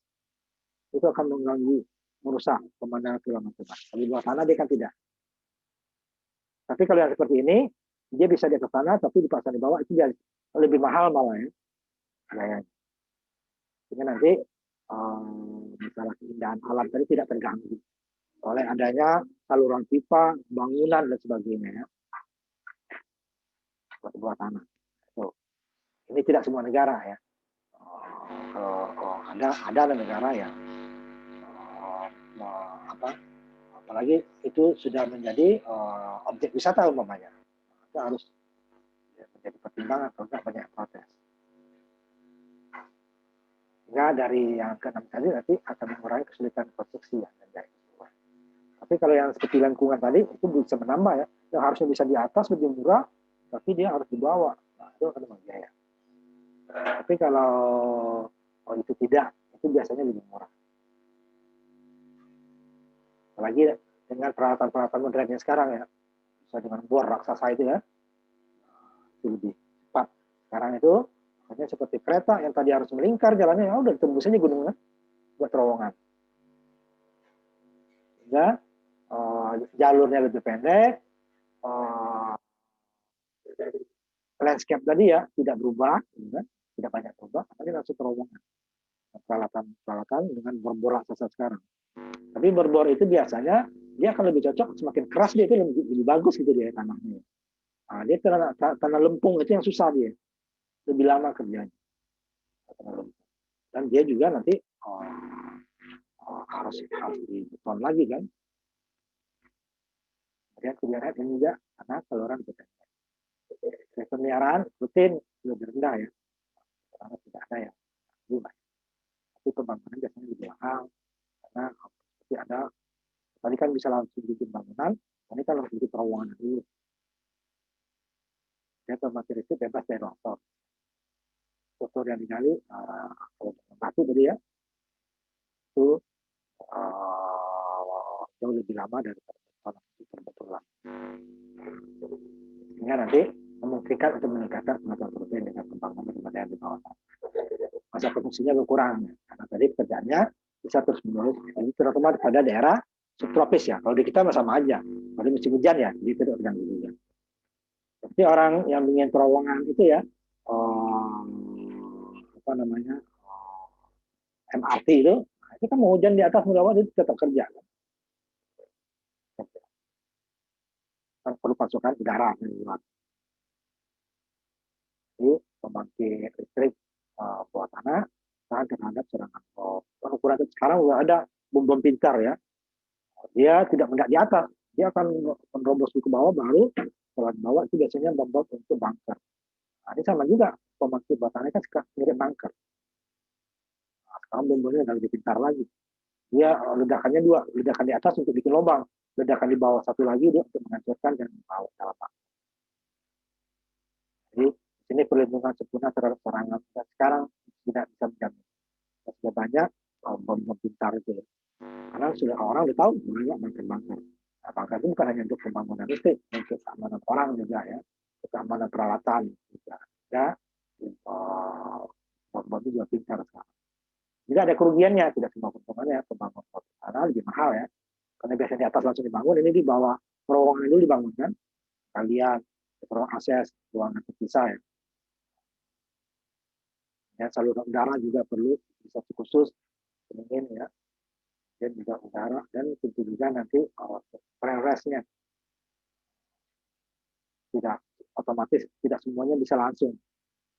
Itu akan mengganggu, merusak pemandangan segala macam. Tapi di bawah tanah dia kan tidak. Tapi kalau yang seperti ini, dia bisa di atas tanah, tapi dipasang di bawah itu dia lebih mahal malah ya. Sehingga nanti masalah keindahan alam tadi tidak terganggu oleh adanya saluran pipa, bangunan dan sebagainya ya. Bawah tanah. So, ini tidak semua negara ya. Kalau ada negara yang apalagi itu sudah menjadi objek wisata umpamanya, itu harus menjadi pertimbangan kalau tidak banyak protes. Sehingga dari yang ke-6 tadi nanti akan mengurangi kesulitan konstruksi ya. Tapi kalau yang seperti lingkungan tadi itu bisa menambah ya, yang harusnya bisa di atas lebih murah, tapi dia harus dibawa. Nah, itu akan membiaya. Tapi kalau itu tidak, itu biasanya lebih murah. Apalagi dengan peralatan-peralatan modernnya sekarang ya, bisa dengan bor raksasa itu ya, itu lebih cepat. Sekarang itu hanya seperti kereta yang tadi harus melingkar jalannya, ya udah tembus aja gunungnya buat terowongan. Sehingga jalurnya lebih pendek, landscape tadi ya tidak berubah, ya, tidak banyak berubah, tapi langsung terowongan. Peralatan dengan bor-bor raksasa sekarang. Tapi bor-bor itu biasanya dia akan lebih cocok, semakin keras dia itu lebih bagus gitu dia tanahnya. Nah, dia tanah lempung itu yang susah dia, lebih lama kerjanya. Dan dia juga nanti harus dibeton lagi kan. Kemudian ini juga karena saluran potensi. Pemeliharaan rutin lebih rendah ya, karena tidak ada yang rumah. Tapi pembangunan biasanya lebih mahal karena seperti ada tadi kan bisa langsung bikin bangunan, ini kan harus bikin terowongan dulu. Dia otomatis itu bebas dari longsor. Struktur yang digali batu tadi ya, itu jauh lebih lama daripada tanah itu terbetulan. Sehingga nanti memungkinkan untuk meningkatkan kemampuan protein dengan pembangunan sumber di bawah tanah. Masa produksinya berkurang karena tadi pekerjaannya bisa terus menerus, terutama pada daerah subtropis ya. Kalau di kita sama aja, kalau musim hujan ya, jadi tidak terganggu juga. Jadi orang yang ingin terowongan itu ya, apa namanya, MRT itu, itu kan mau hujan di atas mau bawah itu tetap kerja. Kan perlu pasokan udara dari luar. Jadi pembangkit listrik bawah tanah tahan terhadap serangan bom. Ukuran sekarang sudah ada bom pintar ya. Dia tidak mendak di atas, dia akan menerobos ke bawah, baru setelah di bawah itu biasanya bom untuk bunker. Nah, ini sama juga pembangkit bawah tanah kan mirip bunker. Nah, sekarang bom-bomnya udah lebih pintar lagi. Dia ledakannya dua, ledakan di atas untuk bikin lubang, ledakan di bawah satu lagi dia untuk menghancurkan dan membawa dalam. Jadi ini perlindungan sempurna terhadap serangan. Dan sekarang tidak bisa menjamin. Sudah banyak bom-bom pintar itu. Karena sudah orang udah tahu banyak bunker-bunker. Nah, bunker itu bukan hanya untuk pembangunan listrik, untuk keamanan orang juga ya, untuk keamanan peralatan juga ada. Bom-bom itu juga pintar sekarang. Tidak ada kerugiannya, tidak semua keuntungannya. Pembangunan tanah lebih mahal ya. Karena biasanya di atas langsung dibangun, ini di bawah terowongan dulu dibangunkan. Kalian terowongan akses, ruangan terpisah ya. Ya, saluran udara juga perlu bisa khusus pendingin ya, dan juga udara, dan tentu juga nanti prerestnya tidak otomatis, tidak semuanya bisa langsung,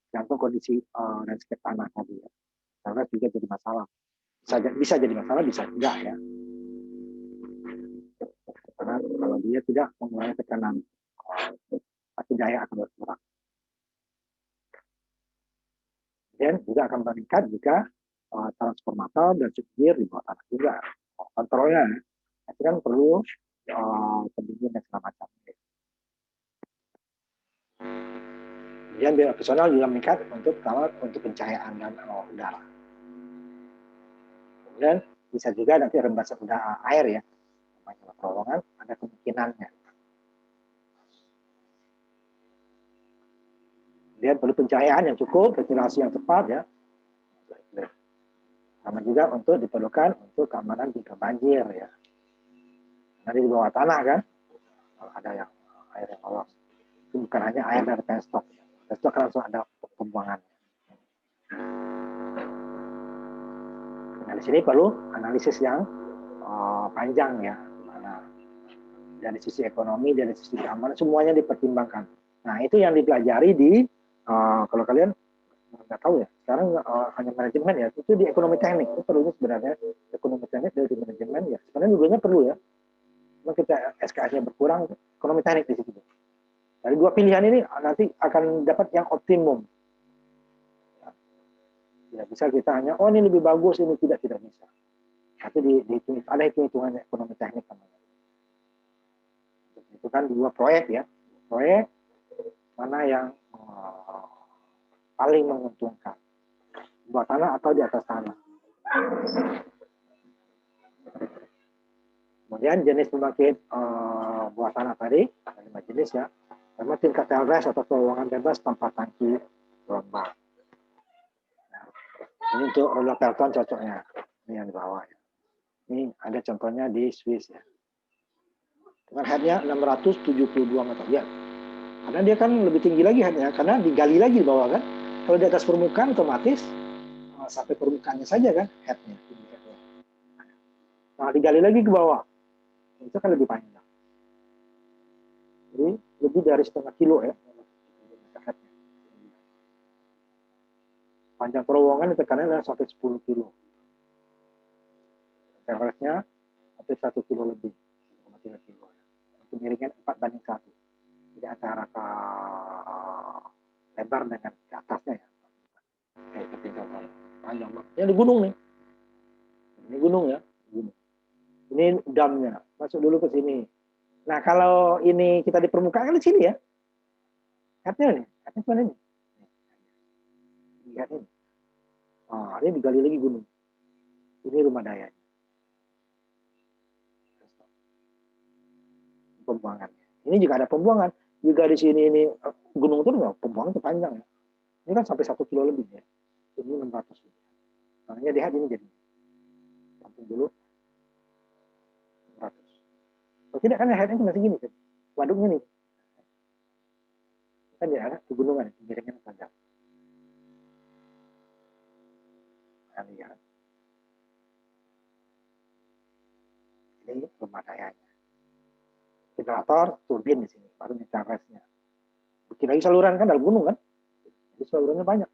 tergantung kondisi landscape tanah tadi ya. Prerest juga jadi masalah, bisa jadi masalah, bisa enggak ya, karena kalau dia tidak mengurangi tekanan pasti daya akan berkurang. Dan juga akan meningkat jika transformator dan subsidi di bawah tanah juga kontrolnya ya. Itu kan perlu pendingin dan segala macam. Kemudian biaya personal juga meningkat untuk pencahayaan dan udara. Kemudian bisa juga nanti rembasan udara air ya, namanya terowongan ada kemungkinannya. Kemudian perlu pencahayaan yang cukup, ventilasi yang tepat ya. Sama juga untuk diperlukan untuk keamanan jika banjir ya. Nanti di bawah tanah kan, kalau ada yang air yang lolos, itu bukan hanya air dari penstok. Penstok kan langsung ada pembuangan. Nah, di sini perlu analisis yang panjang ya, mana dari sisi ekonomi, dari sisi keamanan, semuanya dipertimbangkan. Nah, itu yang dipelajari di kalau kalian nggak tahu ya, sekarang hanya manajemen ya, itu di ekonomi teknik. Itu perlunya sebenarnya ekonomi teknik dari manajemen ya. Sebenarnya dulunya perlu ya. Cuma kita SKS-nya berkurang, ekonomi teknik di situ. Dari dua pilihan ini nanti akan dapat yang optimum. Ya, bisa kita hanya, oh ini lebih bagus, ini tidak bisa. Tapi ada hitung-hitungannya ekonomi teknik namanya. Itu kan dua proyek ya, proyek mana yang paling menguntungkan, bawah tanah atau di atas tanah. Kemudian jenis pembangkit bawah tanah tadi ada 5 jenis ya, sama tingkat TLRS atau terowongan bebas tanpa tangki gelombang. Nah, ini untuk roller Pelton cocoknya, ini yang di bawah ya. Ini ada contohnya di Swiss ya. Dengan headnya 672 meter ya. Karena dia kan lebih tinggi lagi headnya, karena digali lagi di bawah kan. Kalau di atas permukaan otomatis sampai permukaannya saja kan headnya. Nah, digali lagi ke bawah, itu kan lebih panjang. Jadi lebih dari setengah kilo ya. Panjang terowongan tekanannya sampai 10 kilo. Teresnya sampai 1 kilo lebih, 1,3 kilo. Untuk miringnya 4:1. Jadi antara lebar dengan ke atasnya ya. Kayak ketinggal panjang banget. Ini gunung nih. Ini gunung ya. Gunung. Ini damnya. Masuk dulu ke sini. Nah, kalau ini kita di permukaan di sini ya. Headnya nih, headnya cuma ini. Lihat ini. Oh, ini digali lagi gunung. Ini rumah daya. Pembuangannya. Ini juga ada pembuangan. Juga di sini ini gunung itu enggak, pembuangan itu panjang ya. Ini kan sampai 1 kilo lebih ya. Ini 600. Makanya lihat ini jadi. Tampung dulu 600. Kalau tidak kan headnya cuma segini. Waduknya nih. Kan di arah pegunungan, miringnya panjang. Nah, lihat. Ini rumah dayanya. Generator, turbin di sini, baru nyarresnya. Bikin lagi saluran kan dalam gunung kan, jadi salurannya banyak.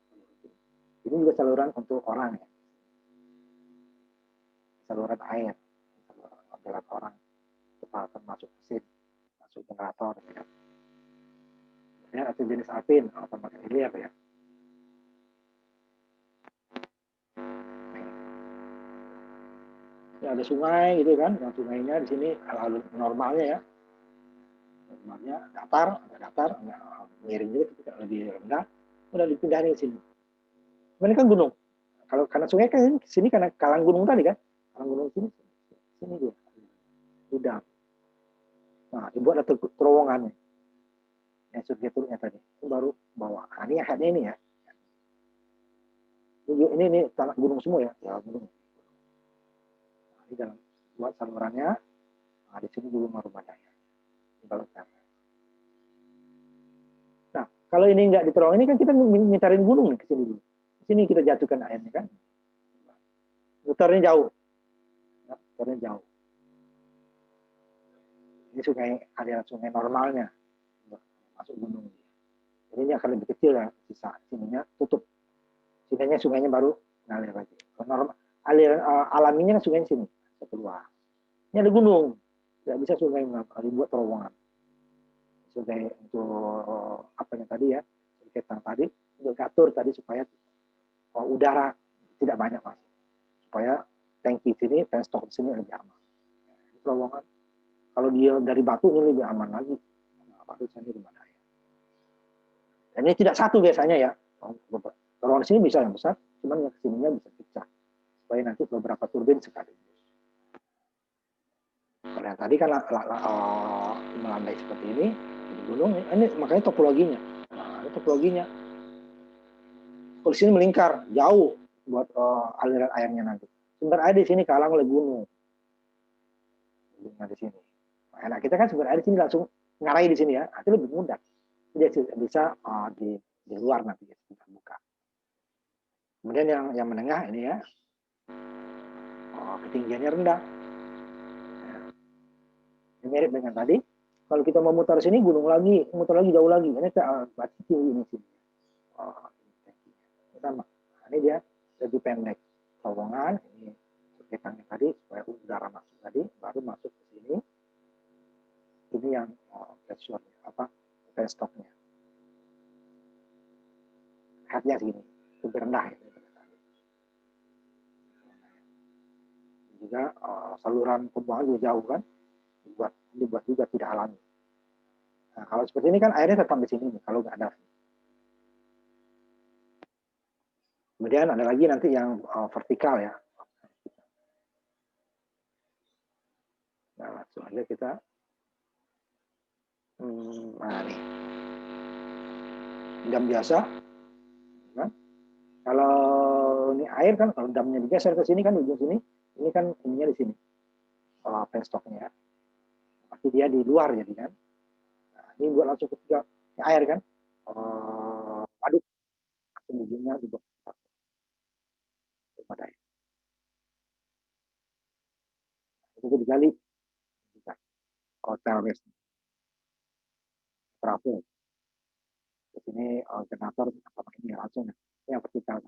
Ini juga saluran untuk orang ya, saluran air, saluran orang, masuk mesin, masuk generator. Ya. Ini atau jenis apin, atau pakai hilir ya. Ini ada sungai gitu kan, yang sungainya di sini alur normalnya ya. Normalnya datar, miring juga lebih rendah, udah dipindahin ke sini. Ini kan gunung. Kalau karena sungai kan sini karena kalang gunung tadi kan, kalang gunung sini dia, udah. Nah, dibuat ada terowongannya, yang surgeturnya tadi, itu baru bawa. Nah, ini headnya ini ya. Ini tanah gunung semua ya, ya gunung. Nah, ini dalam buat salurannya. Nah, di sini dulu rumah daya. Nah, kalau ini nggak diterowong ini kan kita ngitarin gunung nih ke sini dulu. Di sini kita jatuhkan airnya kan. Muternya jauh. Ya, muternya jauh. Ini sungai, aliran sungai normalnya. Masuk gunung. Jadi ini akan lebih kecil ya, sisa sininya tutup. Sungainya baru ngalir lagi. Normal, aliran alaminya kan sungai sini, keluar. Ini ada gunung. Tidak bisa sungai dibuat terowongan. Sungai untuk apa yang tadi ya, kegiatan tadi, untuk atur tadi supaya udara tidak banyak masuk. Supaya tangki sini, penstock sini lebih aman. Terowongan. Kalau dia dari batu ini lebih aman lagi. Batu sini rumah daya. Dan ini tidak satu biasanya ya. Terowongan sini bisa yang besar, cuman yang kesininya bisa pecah. Supaya nanti beberapa turbin sekaligus. Kalau yang tadi kan melandai seperti ini, di gunung, ini makanya topologinya. Nah, ini topologinya. Kalau sini melingkar jauh buat aliran airnya nanti. Sumber air di sini kalang oleh gunung. Nah, di sini. Nah, kita kan sumber air di sini langsung ngarai di sini ya. Itu lebih mudah. Dia bisa di luar nanti kita buka. Kemudian yang menengah ini ya, ketinggiannya rendah. Ini mirip dengan tadi. Kalau kita mau mutar sini gunung lagi, mutar lagi jauh lagi. Ini berarti ini sini. Sama. Ini dia lebih pendek. Terowongan ini sekitarnya tadi supaya udara masuk tadi, baru masuk ke sini. Ini yang pressure-nya apa? Penstoknya. Headnya segini, lebih rendah. Ya. Juga saluran pembuangan juga jauh kan, dibuat juga tidak alami. Nah, kalau seperti ini kan airnya tetap di sini nih, kalau nggak ada. Kemudian ada lagi nanti yang vertikal ya. Nah, langsung aja kita. Nah, nih. Dam biasa. Kan? Kalau ini air kan, kalau damnya digeser ke sini kan, ujung sini, ini kan ininya di sini. Penstoknya. Pasti dia di luar jadi kan. Nah, ini buat langsung ketika air kan. Aduk. Ujungnya dibuat. Itu digali. Hotel rest. Travel. Di sini generator sama ini langsung ya. Ini yang vertikal.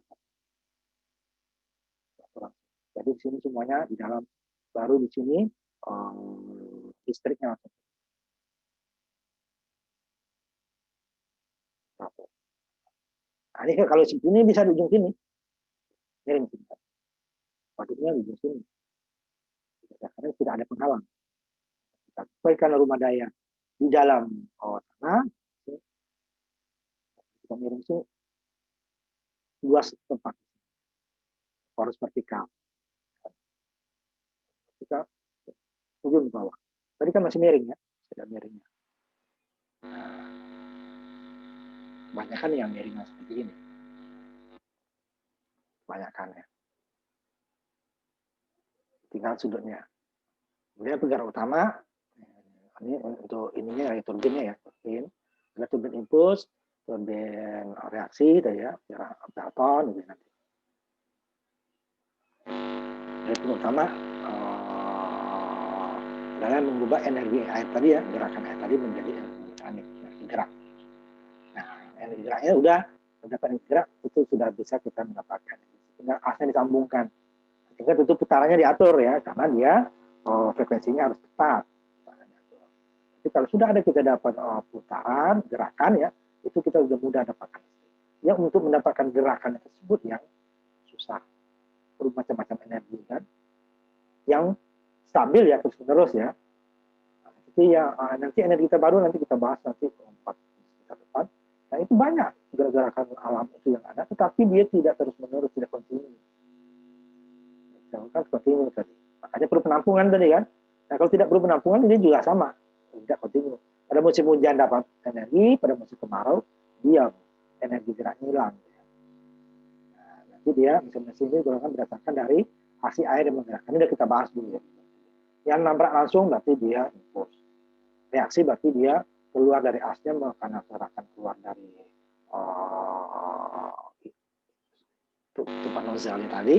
Jadi di sini semuanya di dalam, baru di sini listriknya langsung. Nah, ini kalau ini bisa di ujung sini. Miring sini. Waduknya di ujung sini. Karena tidak ada penghalang. kita sesuaikan rumah daya di dalam tanah, kita miring itu luas tempat, harus vertikal. Kita ujung bawah. Tadi kan masih miring ya, sudah miringnya. Nah, banyak kan yang miringnya seperti ini. Banyak kan ya. Tinggal sudutnya. Kemudian penggerak utama, ini untuk ininya ya, turbinnya ya, turbin. Ada turbin impuls, turbin reaksi, tadi ya, Pelton, gitu nanti. Jadi penggerak utama adalah mengubah energi air tadi ya, gerakan air tadi menjadi energi mekanik, energi gerak. Nah, energi geraknya udah dapat energi gerak, itu sudah bisa kita mendapatkan. Tinggal asnya disambungkan. Sehingga tentu putarannya diatur ya, karena dia frekuensinya harus tepat. Tapi kalau sudah ada kita dapat putaran, gerakan ya, itu kita sudah mudah dapatkan. Ya, untuk mendapatkan gerakan tersebut yang susah. Bermacam-macam energi kan. Yang stabil ya terus-menerus ya. Jadi ya nanti energi terbaru nanti kita bahas nanti 4 kita depan. Nah itu banyak gerakan alam itu yang ada, tetapi dia tidak terus-menerus, tidak kontinu. Kan kontinu tadi. Makanya perlu penampungan tadi kan. Nah kalau tidak perlu penampungan ini juga sama, tidak kontinu. Pada musim hujan dapat energi, pada musim kemarau diam, energi geraknya hilang. Nah, nanti dia mesin-mesin ini golongan berdasarkan dari aksi air yang menggerakkan. Ini sudah kita bahas dulu ya. Yang nabrak langsung berarti dia impuls. Reaksi berarti dia keluar dari asnya karena akan keluar dari tempat nozzle tadi,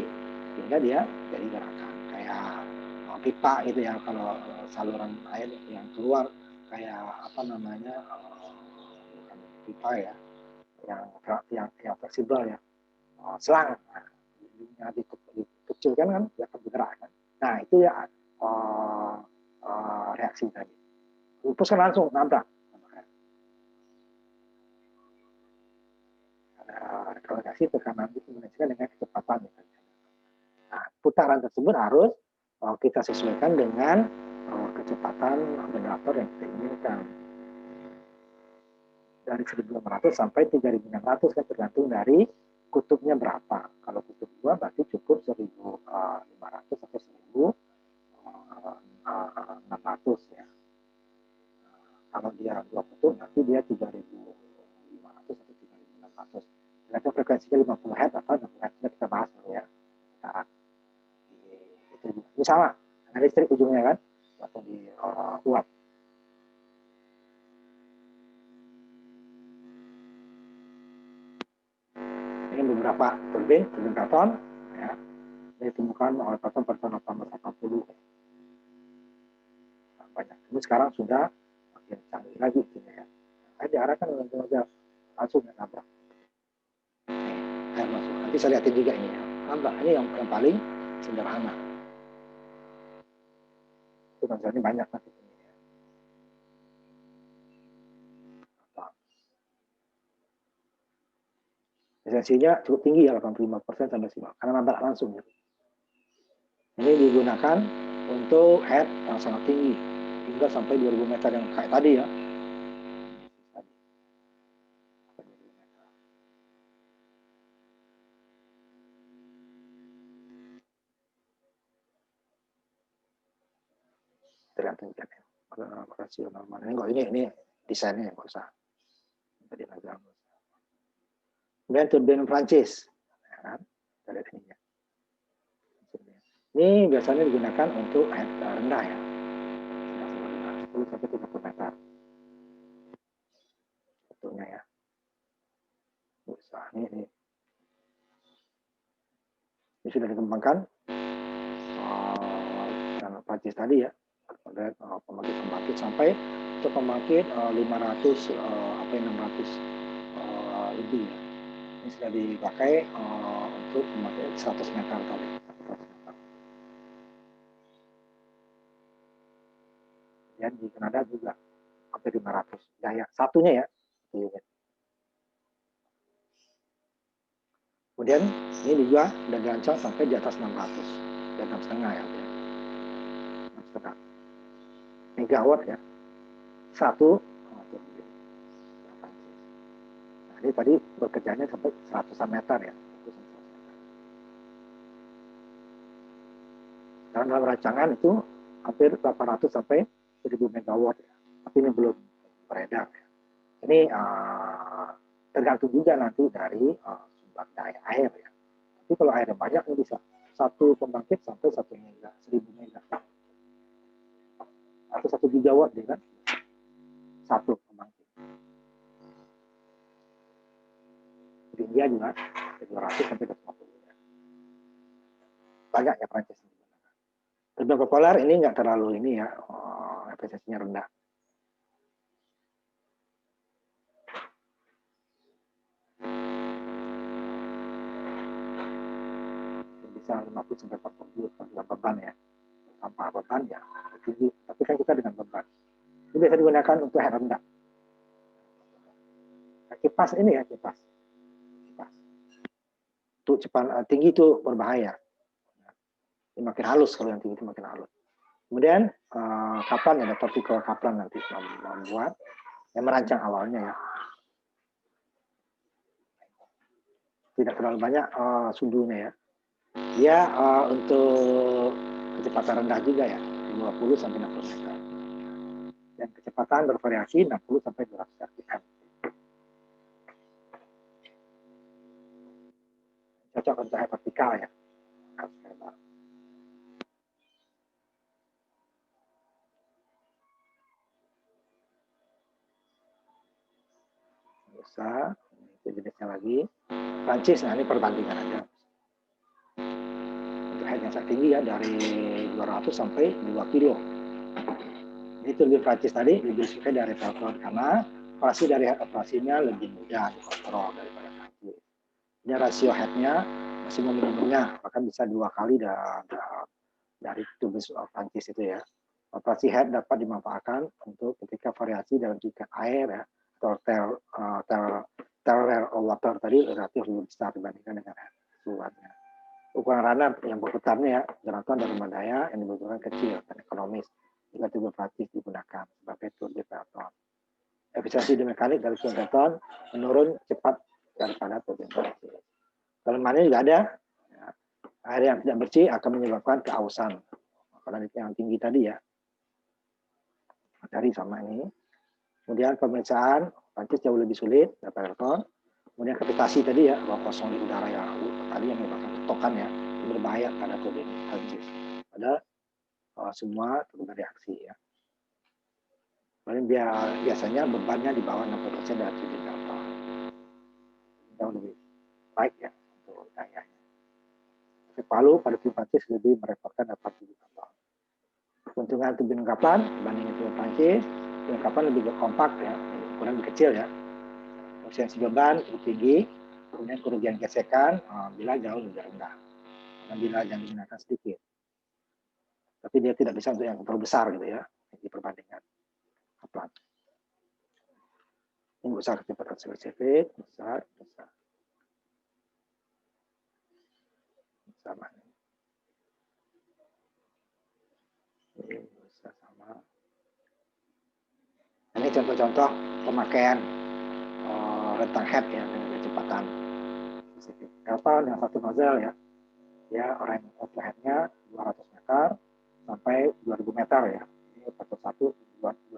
sehingga dia jadi gerakan kayak pipa gitu ya, kalau saluran air yang keluar kayak apa namanya bukan pipa ya, yang fleksibel ya, selang, nah, dikecilkan kan dia akan bergerak kan. Nah itu ya reaksi tadi. Impulskan langsung nabrak. Kalau reaksi tekanan itu menunjukkan dengan kecepatan. Nah, putaran tersebut harus kita sesuaikan dengan kecepatan generator yang kita inginkan. Dari 1.500 sampai 3.600 kan tergantung dari kutubnya berapa. Kalau kutub 2 berarti cukup 1.500 atau 1.600 ya. Kalau dia 2 kutub nanti dia 3.500 atau 3.600. Tergantung frekuensinya 50 Hz atau 60 Hz kita bahas dulu ya. Sekarang. Ini sama, ada listrik ujungnya kan, atau di uap. Ini beberapa turbin Pelton ya, ditemukan oleh Pelton pada tahun 1880. Nah, banyak. Ini sekarang sudah makin canggih lagi gitu ya. Saya diarahkan langsung aja langsung nabrak. Air masuk. Nanti saya lihatin juga ini ya. Nabrak ini yang paling sederhana. Itu misalnya banyak nanti. Esensinya cukup tinggi ya, 85% sampai 90%, karena nabrak langsung ya. Ini digunakan untuk head yang sangat tinggi hingga sampai 2000 meter yang kayak tadi ya. Tergantung kan ya. Operasional mana ini desainnya nggak usah. Kemudian turbin Prancis, ya kan? Ini biasanya digunakan untuk head rendah ya, 10 sampai 30 meter. Betulnya ya. Ini sudah dikembangkan dengan Prancis tadi ya. Kemudian pembangkit sampai untuk pembangkit 500 600 lebih ya. Ini sudah dipakai untuk pembangkit 100 meter tadi. Dan di Kanada juga hampir 500 daya satunya ya. Kemudian ini juga sudah dirancang sampai di atas 600 dan 6,5 ya. 6,5. megawatt ya, satu turbin. Nah, ini tadi bekerjanya sampai 100 meter ya. Dan dalam rancangan itu hampir 800 sampai 1000 megawatt ya. Tapi ini belum beredar ya. Ini tergantung juga nanti dari sumber daya air ya. Tapi kalau airnya banyak ini bisa satu pembangkit sampai 1 mega, 1000 mega. Atau 1 gigawatt ya kan. Satu pembangkit. Di India juga 200 sampai 250 ya. Banyak ya Prancis. Turbin propeller ini nggak terlalu ini ya, efisiensinya rendah. Bisa 50 sampai 40 beban ya. Tanpa beban ya tinggi. Tapi kan kita dengan beban. Ini biasa digunakan untuk head rendah. Kipas ini ya, kipas. Untuk cepat tinggi itu berbahaya. Ini makin halus, kalau yang tinggi itu makin halus. Kemudian Kaplan ada topik Kaplan nanti membuat yang merancang awalnya ya. Tidak terlalu banyak sundunya ya. Dia untuk kecepatan rendah juga ya, 20 sampai 60 meter. Dan kecepatan bervariasi 60 sampai 200 rpm. Cocok untuk air vertikal ya. Bisa, itu jenisnya lagi. Prancis, nah ini perbandingan aja. Untuk head yang sangat tinggi ya, dari 200 sampai 2 kilo. Ini turbin Prancis tadi lebih suka dari Pelton karena operasi dari head operasinya lebih mudah dikontrol daripada Prancis. Ini rasio headnya masih minimumnya, bahkan bisa 2 kali dari turbin Prancis itu ya. Operasi head dapat dimanfaatkan untuk ketika variasi dalam tingkat air ya, atau tell water tadi relatif lebih besar dibandingkan dengan head luarnya. Ukuran runner yang berputarnya ya, Jonathan dan rumah daya yang dibutuhkan kecil dan ekonomis jika turbin Prancis digunakan sebagai turbin Pelton. Efisiensi mekanik dari turbin Pelton menurun cepat daripada turbin Prancis. Kelemahannya juga ada, ya, air yang tidak bersih akan menyebabkan keausan. Karena yang tinggi tadi ya, matahari sama ini. Kemudian pemeriksaan Prancis jauh lebih sulit daripada Pelton. Kemudian kapitasi tadi ya, ruang kosong di udara yang tadi yang menyebabkan ketokan ya, berbahaya pada turbin Prancis. Pada semua turbin reaksi ya. Kemudian biasanya bebannya di bawah 60% dari turbin Pelton. Jauh lebih baik ya untuk dayanya. Tapi Palu pada turbin Prancis lebih merepotkan dapat turbin Pelton. Keuntungan turbin Kaplan dibanding turbin Prancis, turbin Kaplan lebih kompak ya, ukuran lebih kecil ya. Efisiensi beban lebih tinggi, kemudian kerugian gesekan bila jauh lebih rendah, dan bila yang digunakan sedikit. Tapi dia tidak bisa untuk yang terlalu besar gitu ya, di perbandingan Kaplan. Ini besar kecepatan spesifik, besar. Sama. Ini besar sama. Ini contoh-contoh pemakaian rentang head ya dengan kecepatan spesifik. Kapal yang satu nozzle ya, ya range headnya 200 meter sampai 2000 meter ya. Ini satu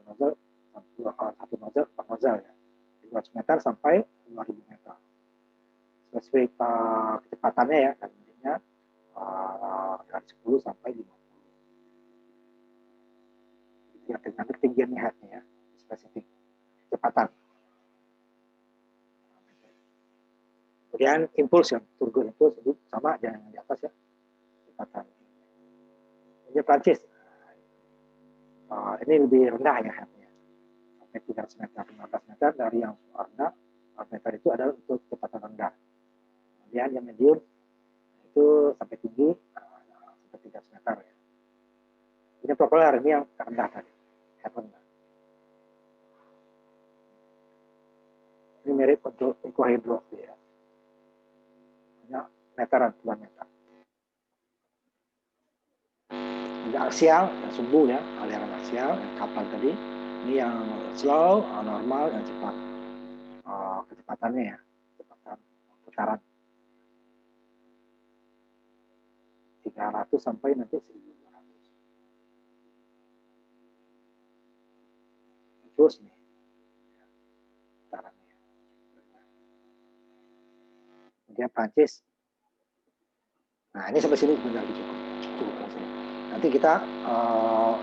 nozzle, satu nozzle, 4 nozzle ya. 200 meter sampai 2000 meter. Spesifik kecepatannya ya, tadinya dari 10 sampai 50. Yang dengan ketinggian headnya ya, spesifik kecepatan. Kemudian impuls yang turbo impuls itu sama aja yang di atas ya, kecepatan. Ini Prancis, ini lebih rendah ya headnya, sampai 300 meter, 15 meter dari yang rendah. 4 meter itu adalah untuk kecepatan rendah. Kemudian yang medium itu sampai tinggi sampai 300 meter ya. Ini propeller, ini yang rendah tadi, head rendah. Ini mirip untuk eco-hydro ya. Hanya meteran, 2 meter. Ada aksial yang sumbu ya, aliran aksial yang kapal tadi. Ini yang slow, normal, yang cepat. Kecepatannya ya, kecepatan putaran 300 sampai nanti 1200. Terus nih putarannya. Kemudian Prancis. Nah ini sampai sini benar cukup. Nanti kita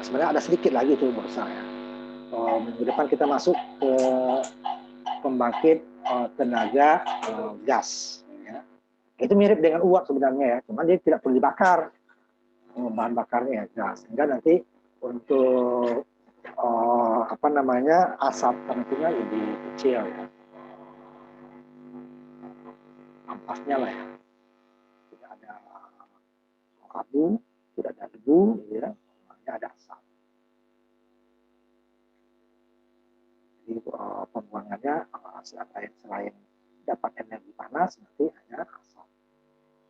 sebenarnya ada sedikit lagi tuh bursa ya. Minggu depan kita masuk ke pembangkit tenaga gas. Ya. Itu mirip dengan uap sebenarnya ya, cuman dia tidak perlu dibakar bahan bakarnya ya gas. Sehingga nanti untuk asap tentunya lebih kecil ya, ampasnya lah ya, tidak ada abu, tidak ada debu, ya, hanya ada asap. Jadi pembuangannya selain dapat energi panas, nanti hanya asap.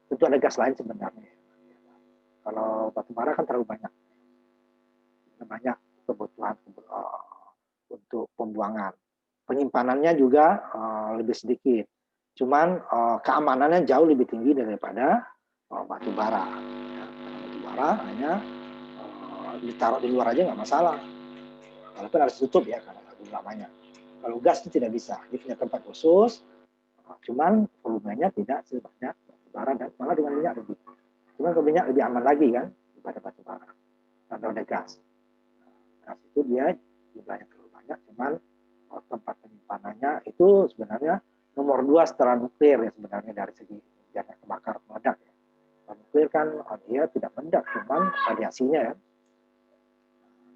Tentu ada gas lain sebenarnya. Kalau batu bara kan terlalu banyak kebutuhan untuk pembuangan. Penyimpanannya juga lebih sedikit. Cuman keamanannya jauh lebih tinggi daripada batu bara. Ya, batu bara hanya ditaruh di luar aja nggak masalah. Walaupun harus tutup ya karena lamanya. Kalau gas itu tidak bisa, dia punya tempat khusus. Cuman volumenya tidak sebanyak batu bara dan malah dengan minyak lebih. Cuman kalau minyak lebih aman lagi kan daripada batu bara. Atau ada gas. Gas itu dia jumlahnya terlalu banyak, cuman tempat penyimpanannya itu sebenarnya nomor 2 setelah nuklir ya sebenarnya dari segi jangan kebakar meledak ya. Nuklir kan dia tidak meledak, cuman radiasinya ya.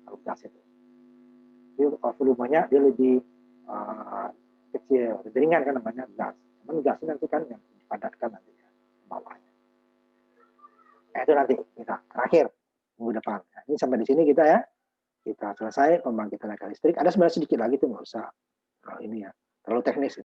Kalau gas itu. Jadi volumenya dia lebih kecil, lebih ringan kan namanya gas. Cuman gasnya nanti kan yang dipadatkan nanti ya, bawahnya. Itu nanti kita terakhir minggu depan. Nah, ini sampai di sini kita ya. Kita selesai pembangkit tenaga listrik. Ada sebenarnya sedikit lagi tuh nggak usah ini ya terlalu teknis.